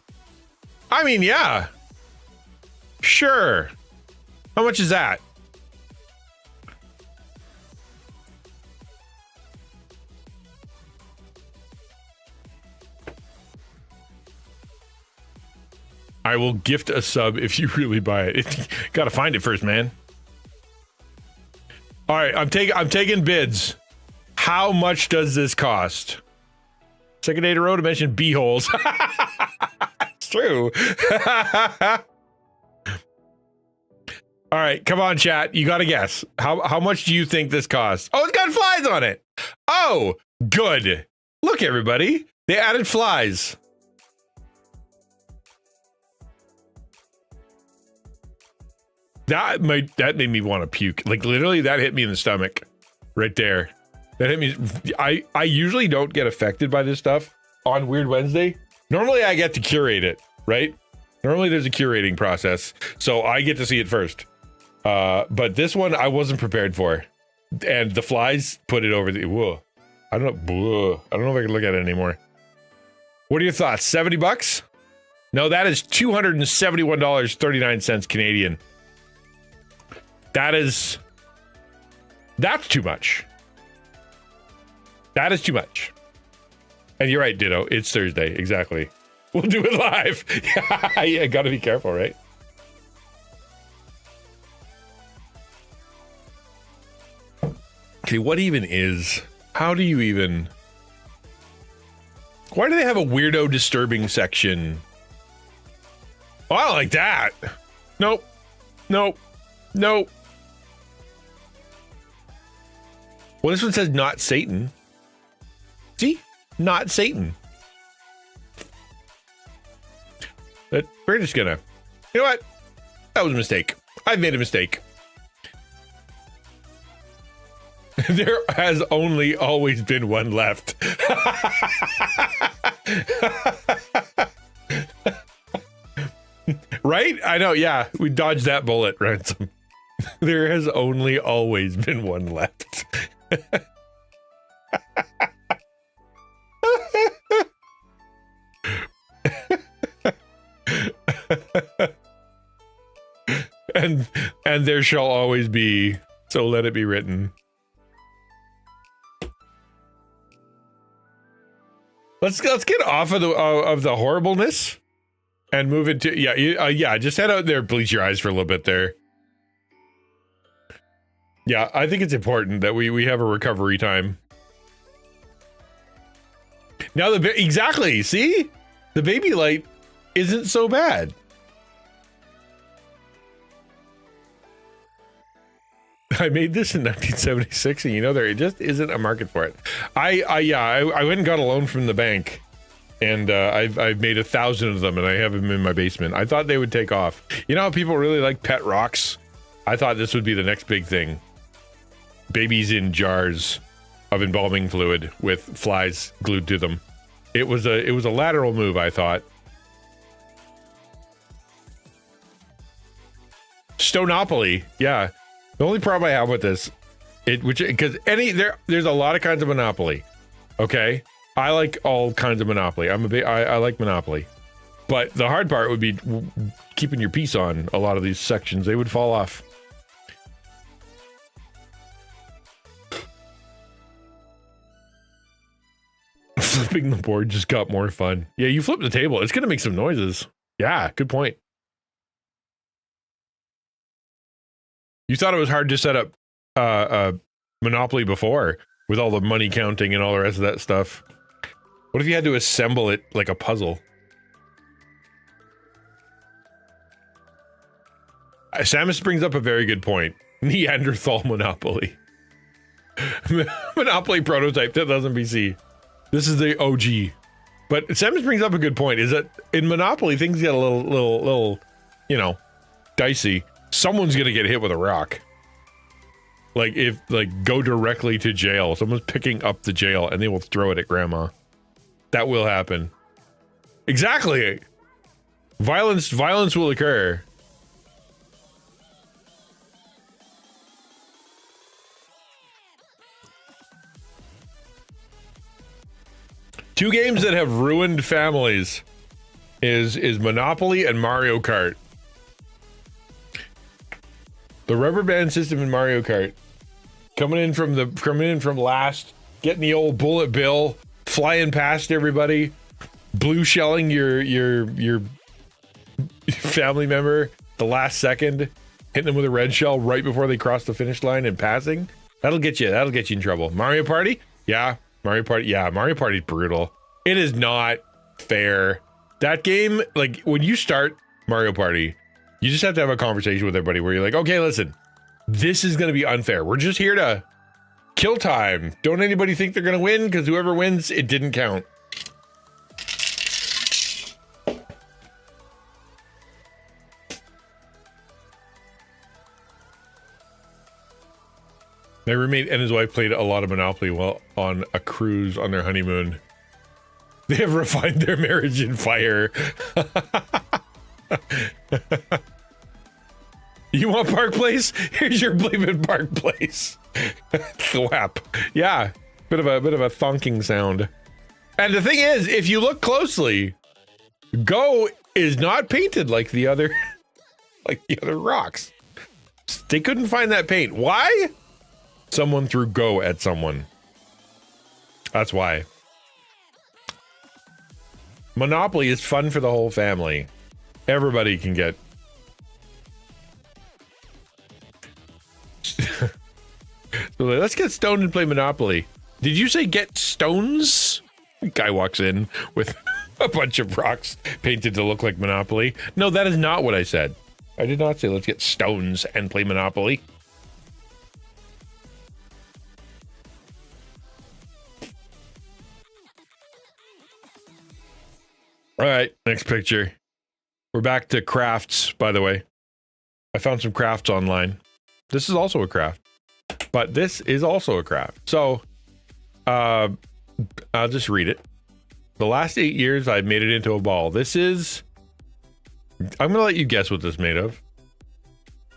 I mean, yeah. Sure. How much is that? I will gift a sub if you really buy it. Gotta find it first, man. All right, I'm taking bids. How much does this cost? Second day in a row to mention b-holes. It's true. All right, come on, chat. You gotta guess. How much do you think this costs? Oh, it's got flies on it. Oh, good. Look, everybody. They added flies. That made me want to puke. Like literally, that hit me in the stomach, right there. That hit me. I usually don't get affected by this stuff on Weird Wednesday. Normally, I get to curate it, right? Normally, there's a curating process, so I get to see it first. But this one, I wasn't prepared for, and the flies put it over the. Whoa, I don't know. Whoa, I don't know if I can look at it anymore. What are your thoughts? $70? No, that is $271.39 Canadian. That's too much. That is too much. And you're right, Ditto. It's Thursday. Exactly. We'll do it live. Yeah, gotta be careful, right? Okay, what even is? How do you even? Why do they have a weirdo disturbing section? Oh, I don't like that. Nope. Nope. Nope. Well, this one says not Satan. See? Not Satan. But we're just gonna... You know what? That was a mistake. I've made a mistake. There has only always been one left. Right? I know, yeah. We dodged that bullet, Ransom. There has only always been one left. and there shall always be, so let it be written. Let's get off of the horribleness and move into just head out there, bleach your eyes for a little bit there. Yeah, I think it's important that we have a recovery time. Now exactly, see? The baby light isn't so bad. I made this in 1976, and you know there just isn't a market for it. I went and got a loan from the bank, and I've made 1,000 of them, and I have them in my basement. I thought they would take off. You know how people really like pet rocks? I thought this would be the next big thing. Babies in jars of embalming fluid with flies glued to them. It was a lateral move, I thought. Stonopoly, yeah. The only problem I have with this, because there's a lot of kinds of Monopoly. Okay, I like all kinds of Monopoly. I like Monopoly, but the hard part would be keeping your piece on a lot of these sections. They would fall off. Flipping the board just got more fun. Yeah, you flip the table, it's gonna make some noises. Yeah, good point. You thought it was hard to set up Monopoly before with all the money counting and all the rest of that stuff. What if you had to assemble it like a puzzle? Samus brings up a very good point. Neanderthal Monopoly. Monopoly prototype 2000 BC. This is the OG. But Samus brings up a good point, is that in Monopoly, things get a little, you know, dicey. Someone's gonna get hit with a rock. Go directly to jail. Someone's picking up the jail and they will throw it at grandma. That will happen. Exactly. Violence will occur. Two games that have ruined families is Monopoly and Mario Kart. The rubber band system in Mario Kart, coming in from last, getting the old bullet bill, flying past everybody, blue shelling your family member the last second, hitting them with a red shell right before they cross the finish line and passing. That'll get you in trouble. Mario Party? Yeah, Mario Party's brutal. It is not fair. That game, like when you start Mario Party, you just have to have a conversation with everybody where you're like, okay, listen, this is going to be unfair. We're just here to kill time. Don't anybody think they're going to win, because whoever wins, it didn't count. My roommate and his wife played a lot of Monopoly while on a cruise on their honeymoon. They have refined their marriage in fire. You want Park Place? Here's your bleeping Park Place. Thwap. Yeah, bit of a thonking sound. And the thing is, if you look closely, Go is not painted like the other rocks. They couldn't find that paint. Why? Someone threw Go at someone. That's why. Monopoly is fun for the whole family. Everybody can get. So let's get stoned and play Monopoly. Did you say get stones? Guy walks in with a bunch of rocks painted to look like Monopoly. No, that is not what I said. I did not say let's get stones and play Monopoly. All right, next picture. We're back to crafts, by the way. I found some crafts online. This is also a craft, but this is also a craft. So, I'll just read it. The last 8 years, I've made it into a ball. This is... I'm going to let you guess what this is made of.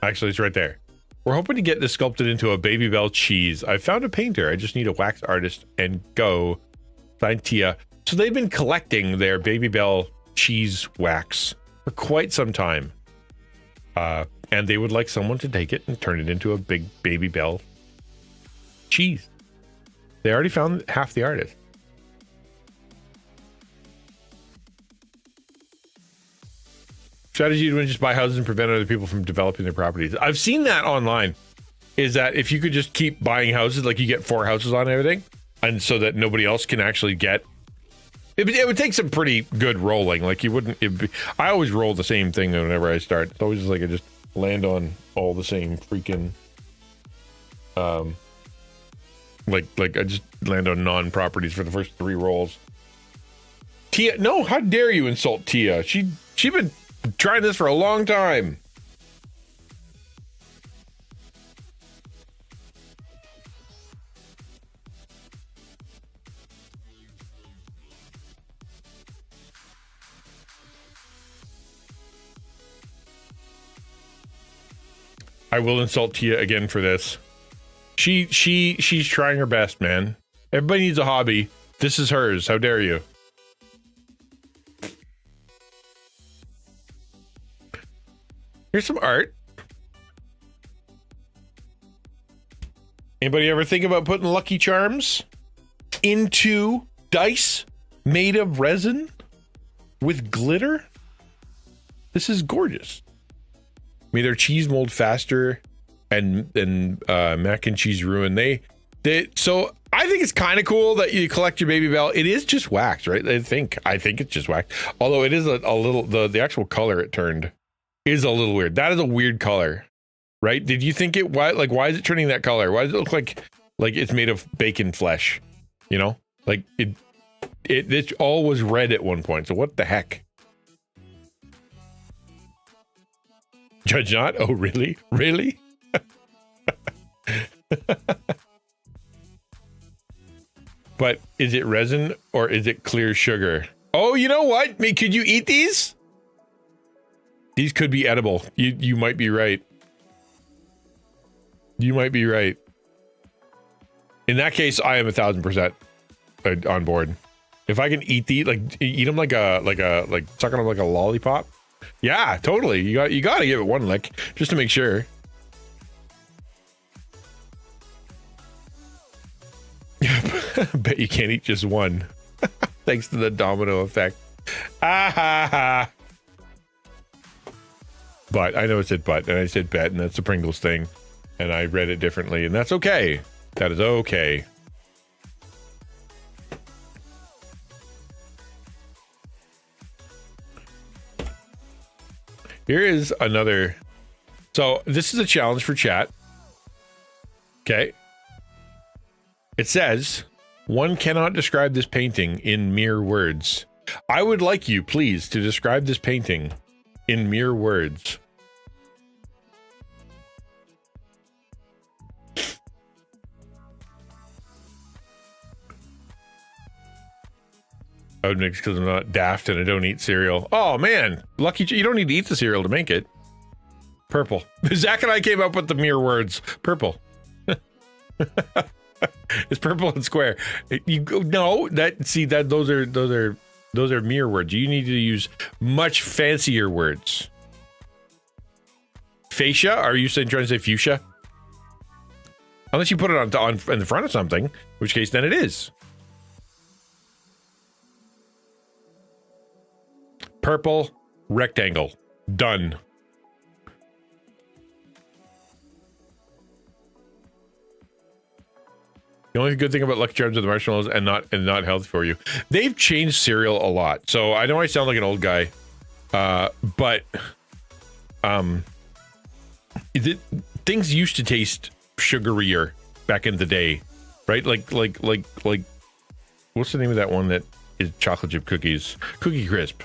Actually, it's right there. We're hoping to get this sculpted into a Baby Bell cheese. I found a painter. I just need a wax artist and go. Signed Tia. So they've been collecting their Baby Bell cheese wax for quite some time. And they would like someone to take it and turn it into a big Baby Bell cheese. They already found half the artist. Strategy to just buy houses and prevent other people from developing their properties. I've seen that online. Is that if you could just keep buying houses, like you get 4 houses on everything, and so that nobody else can actually get. It would take some pretty good rolling. Like you wouldn't. I always roll the same thing whenever I start. It's always just like I just land on all the same freaking. Like I just land on non-properties for the first 3 rolls. Tia, no, how dare you insult Tia? She been trying this for a long time. I will insult Tia again for this. She's trying her best, man. Everybody needs a hobby. This is hers. How dare you? Here's some art. Anybody ever think about putting Lucky Charms into dice made of resin with glitter? This is gorgeous. Made their cheese mold faster and mac and cheese ruin. So I think it's kind of cool that you collect your Baby Bell. It is just wax, right? I think it's just wax. Although it is a little, the actual color it turned is a little weird. That is a weird color, right? Did you think why is it turning that color? Why does it look like it's made of bacon flesh? You know, like it all was red at one point. So what the heck? Judge not? Oh, really? Really? But is it resin or is it clear sugar? Oh, you know what? Could you eat these? These could be edible. You might be right. You might be right. In that case, I am 1,000% on board. If I can eat these, eat them like suck on them like a lollipop. Yeah, totally. You got to give it one lick just to make sure. Bet you can't eat just one. Thanks to the domino effect. Ah ha ha. But I know it said but, and I said bet, and that's the Pringles thing. And I read it differently, and that's okay. That is okay. Here is another. So this is a challenge for chat. Okay. It says, one cannot describe this painting in mere words. I would like you, please, to describe this painting in mere words. I would mix because I'm not daft and I don't eat cereal. Oh man, lucky you don't need to eat the cereal to make it. Purple. Zach and I came up with the mere words. Purple. It's purple and square. Those are mere words. You need to use much fancier words. Fascia? Are you trying to say fuchsia? Unless you put it on in the front of something, in which case then it is. Purple rectangle. Done. The only good thing about Lucky Charms are the marshmallows and not healthy for you. They've changed cereal a lot. So I know I sound like an old guy. But things used to taste sugarier back in the day. Right? Like what's the name of that one that is chocolate chip cookies? Cookie Crisp.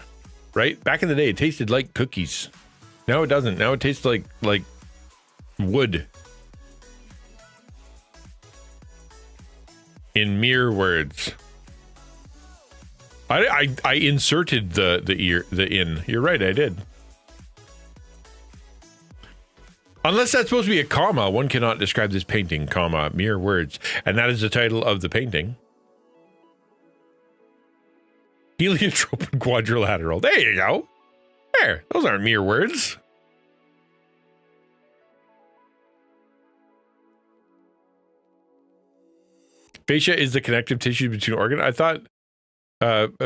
Right? Back in the day it tasted like cookies. Now it doesn't. Now it tastes like wood. In mere words. I inserted the in. You're right, I did. Unless that's supposed to be a comma, one cannot describe this painting, comma, mere words. And that is the title of the painting. Heliotrope and quadrilateral. There you go. There. Those aren't mere words. Fascia is the connective tissue between organs. I thought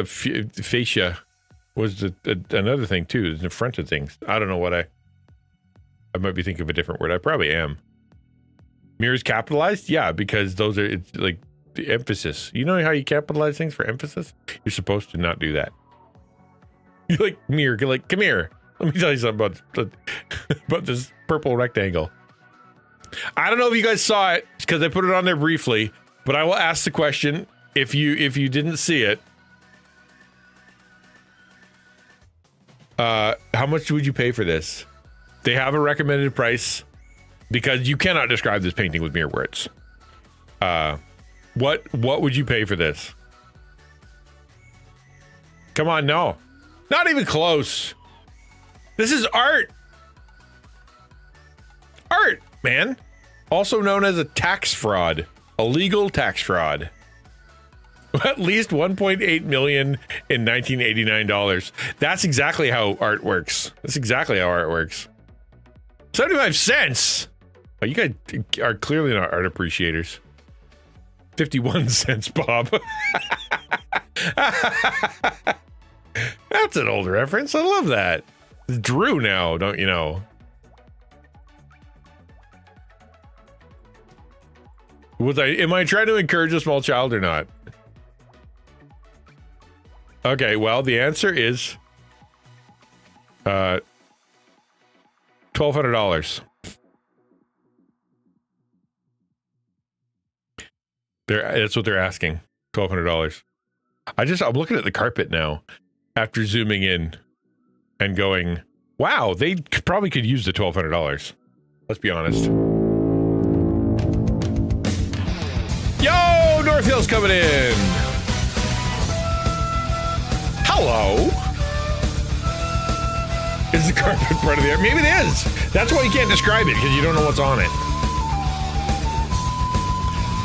fascia was another thing too. It's in front of things. I don't know what I might be thinking of a different word. I probably am. Mirrors capitalized? Yeah, because those are, it's like the emphasis. You know how you capitalize things for emphasis? You're supposed to not do that. You're like, mirror, you're like, come here. Let me tell you something about this purple rectangle. I don't know if you guys saw it because I put it on there briefly, but I will ask the question if you didn't see it. How much would you pay for this? They have a recommended price because you cannot describe this painting with mere words. What would you pay for this? Come on, no. Not even close. This is art. Art, man. Also known as a tax fraud. A legal tax fraud. At least 1.8 million in 1989 dollars. That's exactly how art works. That's exactly how art works. 75 cents. Oh, you guys are clearly not art appreciators. 51 cents, Bob. That's an old reference. I love that. It's Drew now, don't you know? Am I trying to encourage a small child or not? Okay, well, the answer is $1,200. That's what they're asking. $1,200. I'm looking at the carpet now after zooming in and going, wow, they probably could use the $1,200. Let's be honest. Yo, North Hill's coming in. Hello. Is the carpet part of the art? Maybe it is. That's why you can't describe it, because you don't know what's on it.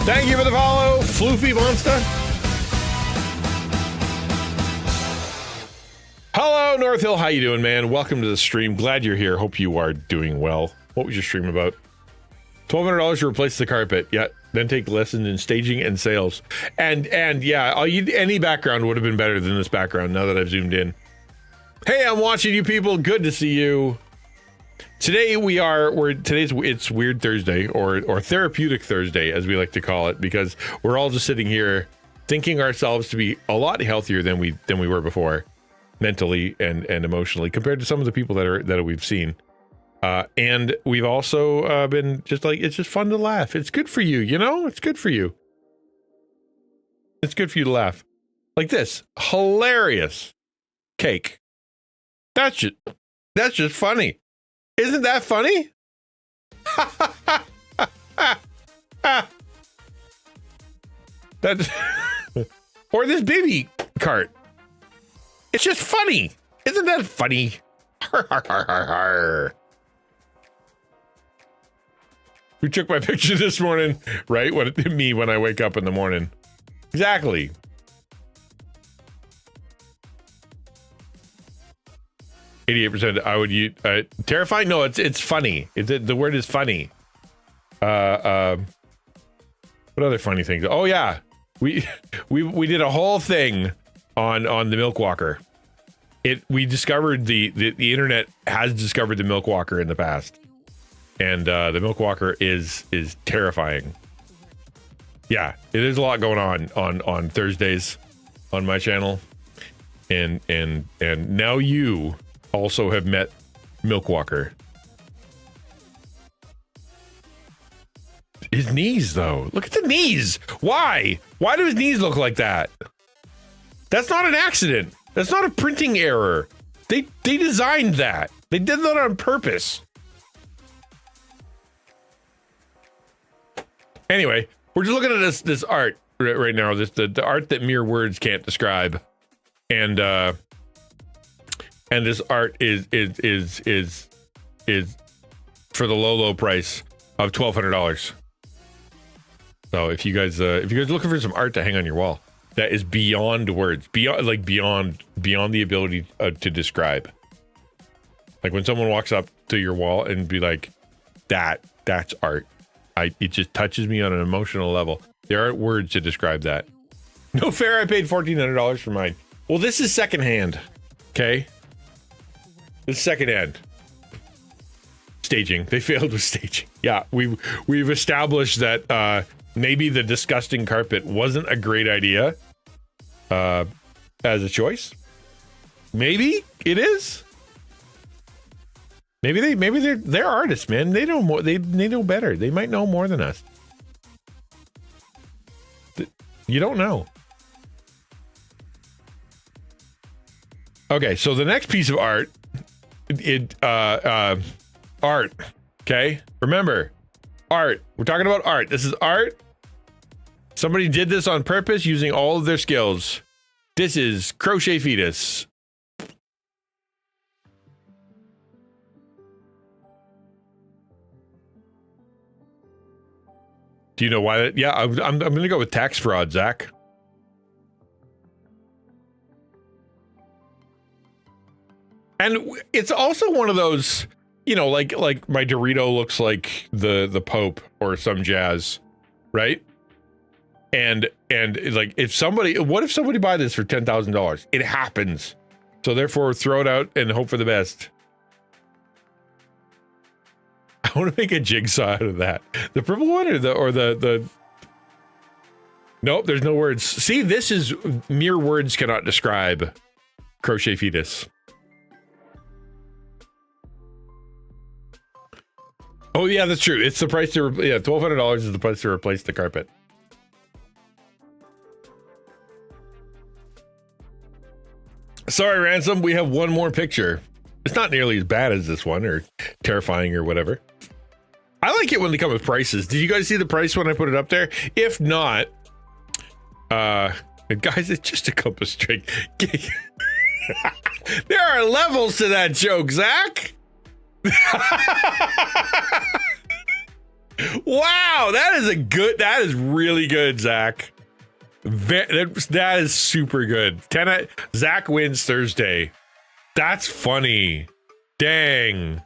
Thank you for the follow, Floofy Monster. Hello, North Hill. How you doing, man? Welcome to the stream. Glad you're here. Hope you are doing well. What was your stream about? $1,200 to replace the carpet. Yeah. Then take lessons in staging and sales. And yeah, any background would have been better than this background now that I've zoomed in. Hey, I'm watching you people. Good to see you. Today it's Weird Thursday or Therapeutic Thursday, as we like to call it, because we're all just sitting here thinking ourselves to be a lot healthier than we were before, mentally and emotionally, compared to some of the people that we've seen. And we've also been just like, it's just fun to laugh. It's good for you, you know? It's good for you. It's good for you to laugh. Like this. Hilarious cake. That's just funny. Isn't that funny? That's or this baby cart. It's just funny. Isn't that funny? Who took my picture this morning? Right? When I wake up in the morning. Exactly. %. I would use terrifying. No, it's funny. The word is funny. What other funny things? Oh yeah, we did a whole thing on the Milk Walker. We discovered the internet has discovered the Milk Walker in the past, and the Milk Walker is terrifying. Yeah, there's a lot going on Thursdays on my channel, and now you also have met Milk Walker. His knees, though. Look at the knees. Why? Why do his knees look like that? That's not an accident. That's not a printing error. They designed that. They did that on purpose. Anyway, we're just looking at this art right now. The art that mere words can't describe, and this art is for the low price of $1,200. So if you guys are looking for some art to hang on your wall, that is beyond words, beyond the ability to describe. Like when someone walks up to your wall and be like, that's art. It just touches me on an emotional level. There aren't words to describe that. No fair, I paid $1,400 for mine. Well, this is secondhand. Okay? This is secondhand. Staging. They failed with staging. Yeah, we've established that maybe the disgusting carpet wasn't a great idea as a choice. Maybe it is. Maybe they're artists, man. They know more. They know better. They might know more than us. You don't know. Okay, so the next piece of art, art. Okay, remember, art. We're talking about art. This is art. Somebody did this on purpose using all of their skills. This is crochet fetus. Do you know why that? Yeah, I'm going to go with tax fraud, Zach. And it's also one of those, you know, like my Dorito looks like the Pope or some jazz, right? And like what if somebody buy this for $10,000? It happens. So therefore throw it out and hope for the best. I want to make a jigsaw out of that. The purple one or the Nope, there's no words. See, this is mere words cannot describe crochet fetus. Oh yeah, that's true. It's the price to $1,200 is the price to replace the carpet. Sorry, Ransom, we have one more picture. It's not nearly as bad as this one or terrifying or whatever. I like it when they come with prices. Did you guys see the price when I put it up there? If not, guys, it's just a compass string. There are levels to that joke, Zach. Wow, that is really good, Zach. That is super good. Zach wins Thursday. That's funny. Dang.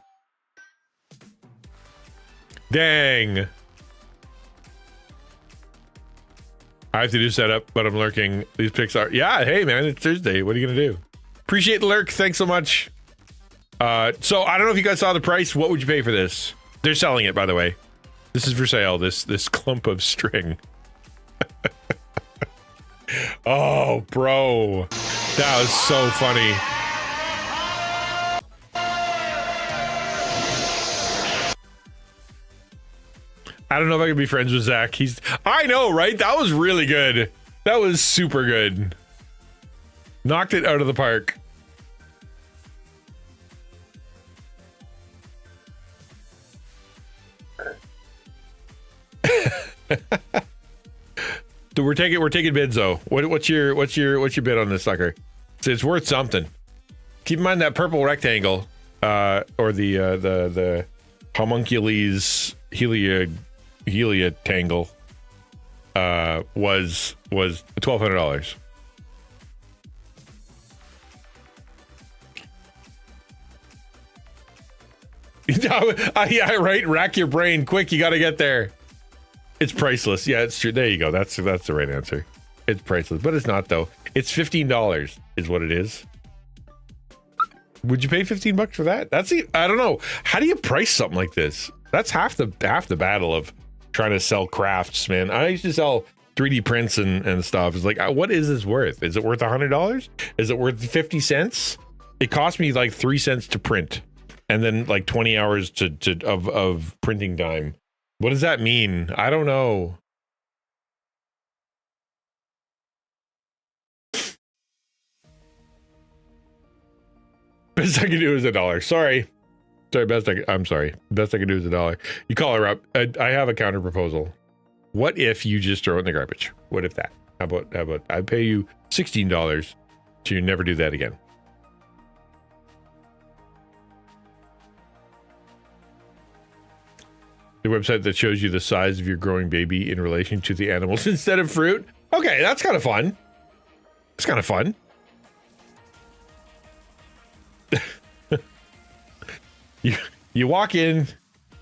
I have to do setup, but I'm lurking. These pics are, yeah, hey man, it's Thursday. What are you gonna do? Appreciate the lurk. Thanks so much. So I don't know if you guys saw the price. What would you pay for this? They're selling it, by the way. This is for sale. This clump of string. Oh, bro. That was so funny. I don't know if I can be friends with Zach. I know, right? That was really good. That was super good. Knocked it out of the park. We're taking bids though. What's your bid on this sucker? So it's worth something. Keep in mind that purple rectangle, or the homunculus heliotangle, was $1,200. Yeah, right. Rack your brain quick. You got to get there. It's priceless. Yeah, it's true. There you go. That's the right answer. It's priceless, but it's not though. It's $15 is what it is. Would you pay $15 for that? I don't know. How do you price something like this? That's half the battle of trying to sell crafts, man. I used to sell 3D prints and stuff. It's like, what is this worth? Is it worth $100? Is it worth 50 cents? It cost me like 3 cents to print, and then like 20 hours of printing time. What does that mean? I don't know. Best I can do is $1. Sorry, I'm sorry. Best I can do is $1. You call her up. I have a counter proposal. What if you just throw it in the garbage? What if that? How about I pay you $16 to never do that again? The website that shows you the size of your growing baby in relation to the animals instead of fruit. Okay, that's kind of fun. It's kind of fun. You walk in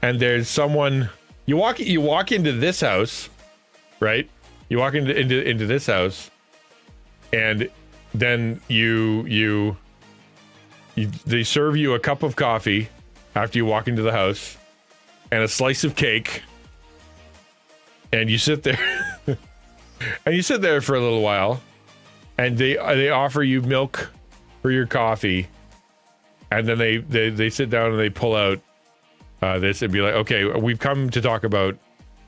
and there's someone. You walk into this house, right? You walk into this house, and then they serve you a cup of coffee after you walk into the house, and a slice of cake, and you sit there, and you sit there for a little while, and they offer you milk for your coffee, and then they sit down and they pull out this and be like, okay, we've come to talk about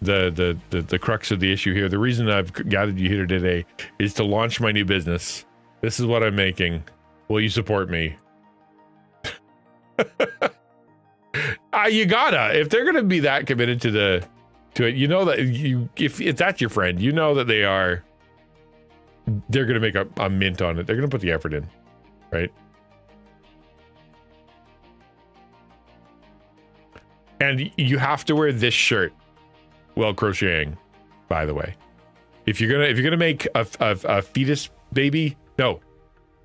the crux of the issue here. The reason I've gathered you here today is to launch my new business. This is what I'm making. Will you support me? You gotta. If they're gonna be that committed to it, you know that if that's your friend, you know that they're gonna make a mint on it. They're gonna put the effort in, right? And you have to wear this shirt while crocheting, by the way. If you're gonna make a fetus baby, no,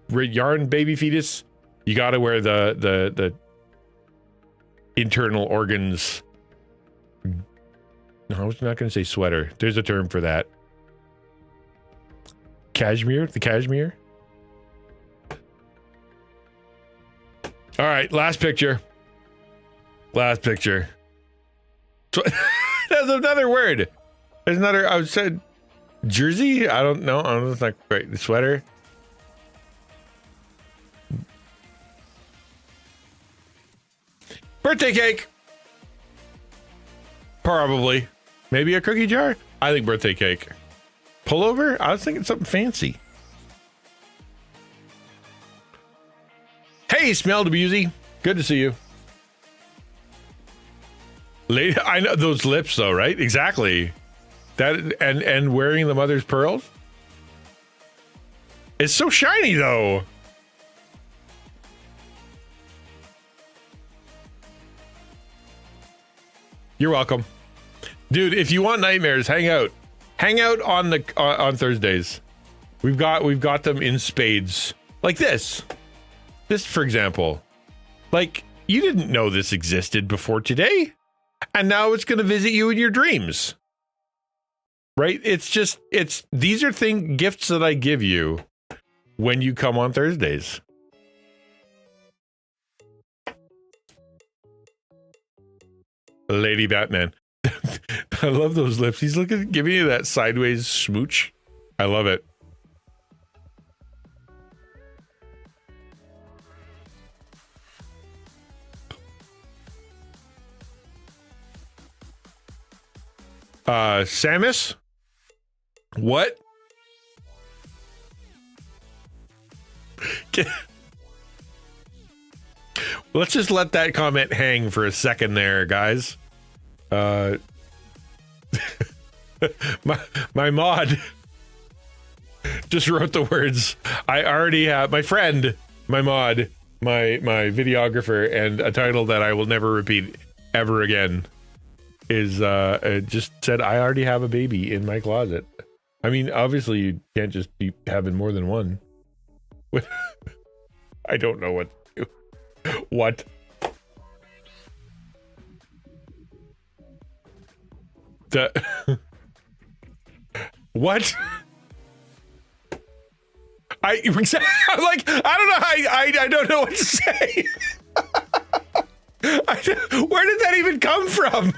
yarn baby fetus, you gotta wear the internal organs. No, I was not gonna say sweater. There's a term for that. Cashmere, the cashmere. All right, last picture. Last picture. There's another word. There's another. I said jersey. I don't know. It's not great. The sweater. Birthday cake. Probably. Maybe a cookie jar. I think birthday cake. Pullover. I was thinking something fancy. Hey, Smelled Abusey. Good to see you. Lady, I know those lips though, right? Exactly. That and wearing the mother's pearls. It's so shiny though. You're welcome. Dude, if you want nightmares, hang out. Hang out on Thursdays. We've got them in spades. Like this. This, for example. Like, you didn't know this existed before today. And now it's going to visit you in your dreams. Right? These are gifts that I give you when you come on Thursdays. Lady Batman. I love those lips. He's giving you that sideways smooch. I love it. Samus? What? Let's just let that comment hang for a second there, guys. My mod just wrote the words. I already have my friend, my mod, my videographer, and a title that I will never repeat ever again. Is just said I already have a baby in my closet. I mean, obviously you can't just be having more than one. I don't know what to do. What? What? I'm like, I don't know. I don't know what to say. Where did that even come from?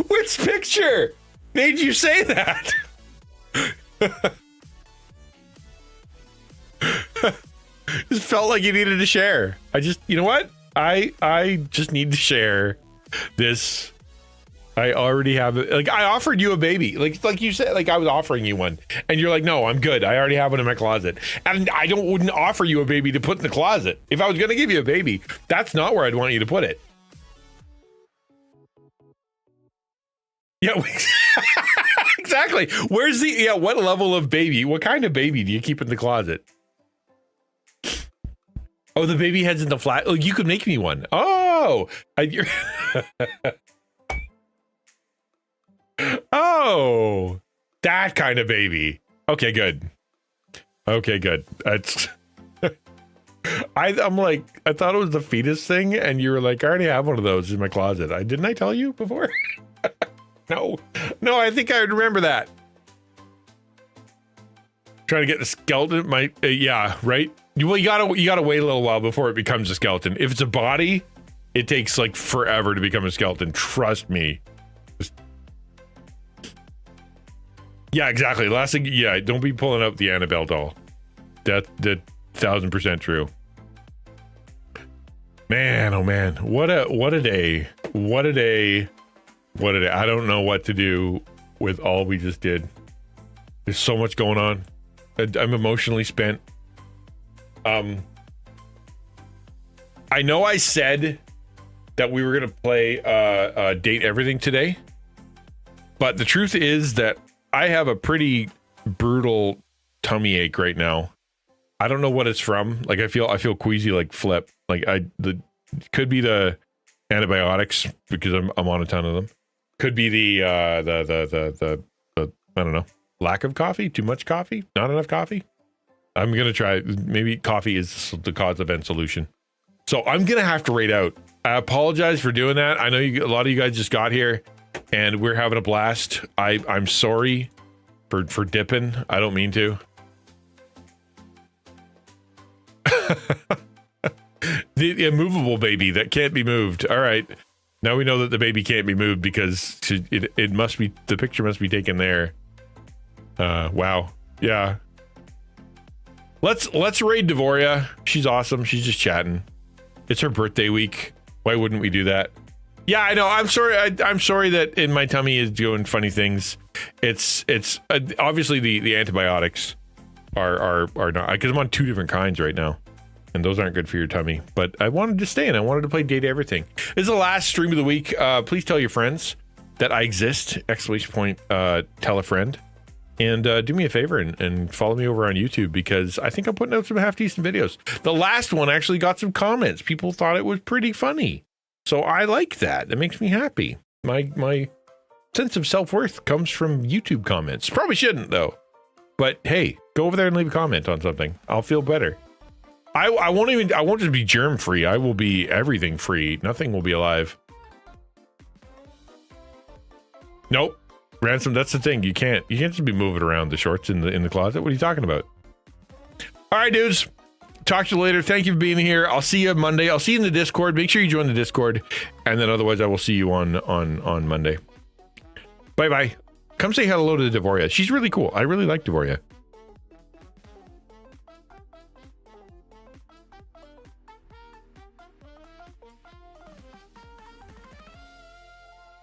Which picture made you say that? Just felt like you needed to share. You know what? I just need to share this. I already have it. Like, I offered you a baby. Like you said, like I was offering you one. And you're like, no, I'm good. I already have one in my closet. And I wouldn't offer you a baby to put in the closet. If I was going to give you a baby, that's not where I'd want you to put it. Yeah, exactly. Where's what level of baby? What kind of baby do you keep in the closet? Oh, the baby head's in the flat. Oh, you could make me one. Oh, oh, that kind of baby. Okay, good. Okay, good. That's I'm like, I thought it was the fetus thing, and you were like, I already have one of those in my closet. Didn't I tell you before? No, I think I remember that. Trying to get the skeleton, yeah, right. Well, you gotta wait a little while before it becomes a skeleton. If it's a body, it takes like forever to become a skeleton. Trust me. Yeah, exactly. Last thing, yeah, don't be pulling out the Annabelle doll. That 1000% true. Man, oh man, what a day. What a day. I don't know what to do with all we just did. There's so much going on. I'm emotionally spent. I know I said that we were gonna play Date Everything today, but the truth is that I have a pretty brutal tummy ache right now. I don't know what it's from. Like I feel queasy like Flip. Like could be the antibiotics because I'm on a ton of them. Could be the I don't know, lack of coffee, too much coffee, not enough coffee. I'm gonna try. Maybe coffee is the cause event solution. So I'm gonna have to rate out. I apologize for doing that. I know a lot of you guys just got here, and we're having a blast. I'm sorry for dipping. I don't mean to. The immovable baby that can't be moved. All right, now we know that the baby can't be moved because it must be, the picture must be taken there. Wow. Yeah. Let's raid Devoria. She's awesome. She's just chatting. It's her birthday week. Why wouldn't we do that? Yeah, I know. I'm sorry. I'm sorry that in my tummy is doing funny things. It's obviously the antibiotics are not, because I'm on 2 different kinds right now, and those aren't good for your tummy. But I wanted to stay and I wanted to play Date Everything. This is the last stream of the week. Please tell your friends that I exist. ! Tell a friend. And do me a favor and follow me over on YouTube, because I think I'm putting out some half decent videos. The last one actually got some comments. People thought it was pretty funny. So I like that. It makes me happy. My sense of self-worth comes from YouTube comments. Probably shouldn't though. But hey, go over there and leave a comment on something. I'll feel better. I won't just be germ free. I will be everything free. Nothing will be alive. Nope. Ransom, that's the thing. You can't just be moving around the shorts in the closet. What are you talking about? All right, dudes. Talk to you later. Thank you for being here. I'll see you Monday. I'll see you in the Discord. Make sure you join the Discord. And then otherwise I will see you on Monday. Bye-bye. Come say hello to Devoria. She's really cool. I really like Devoria.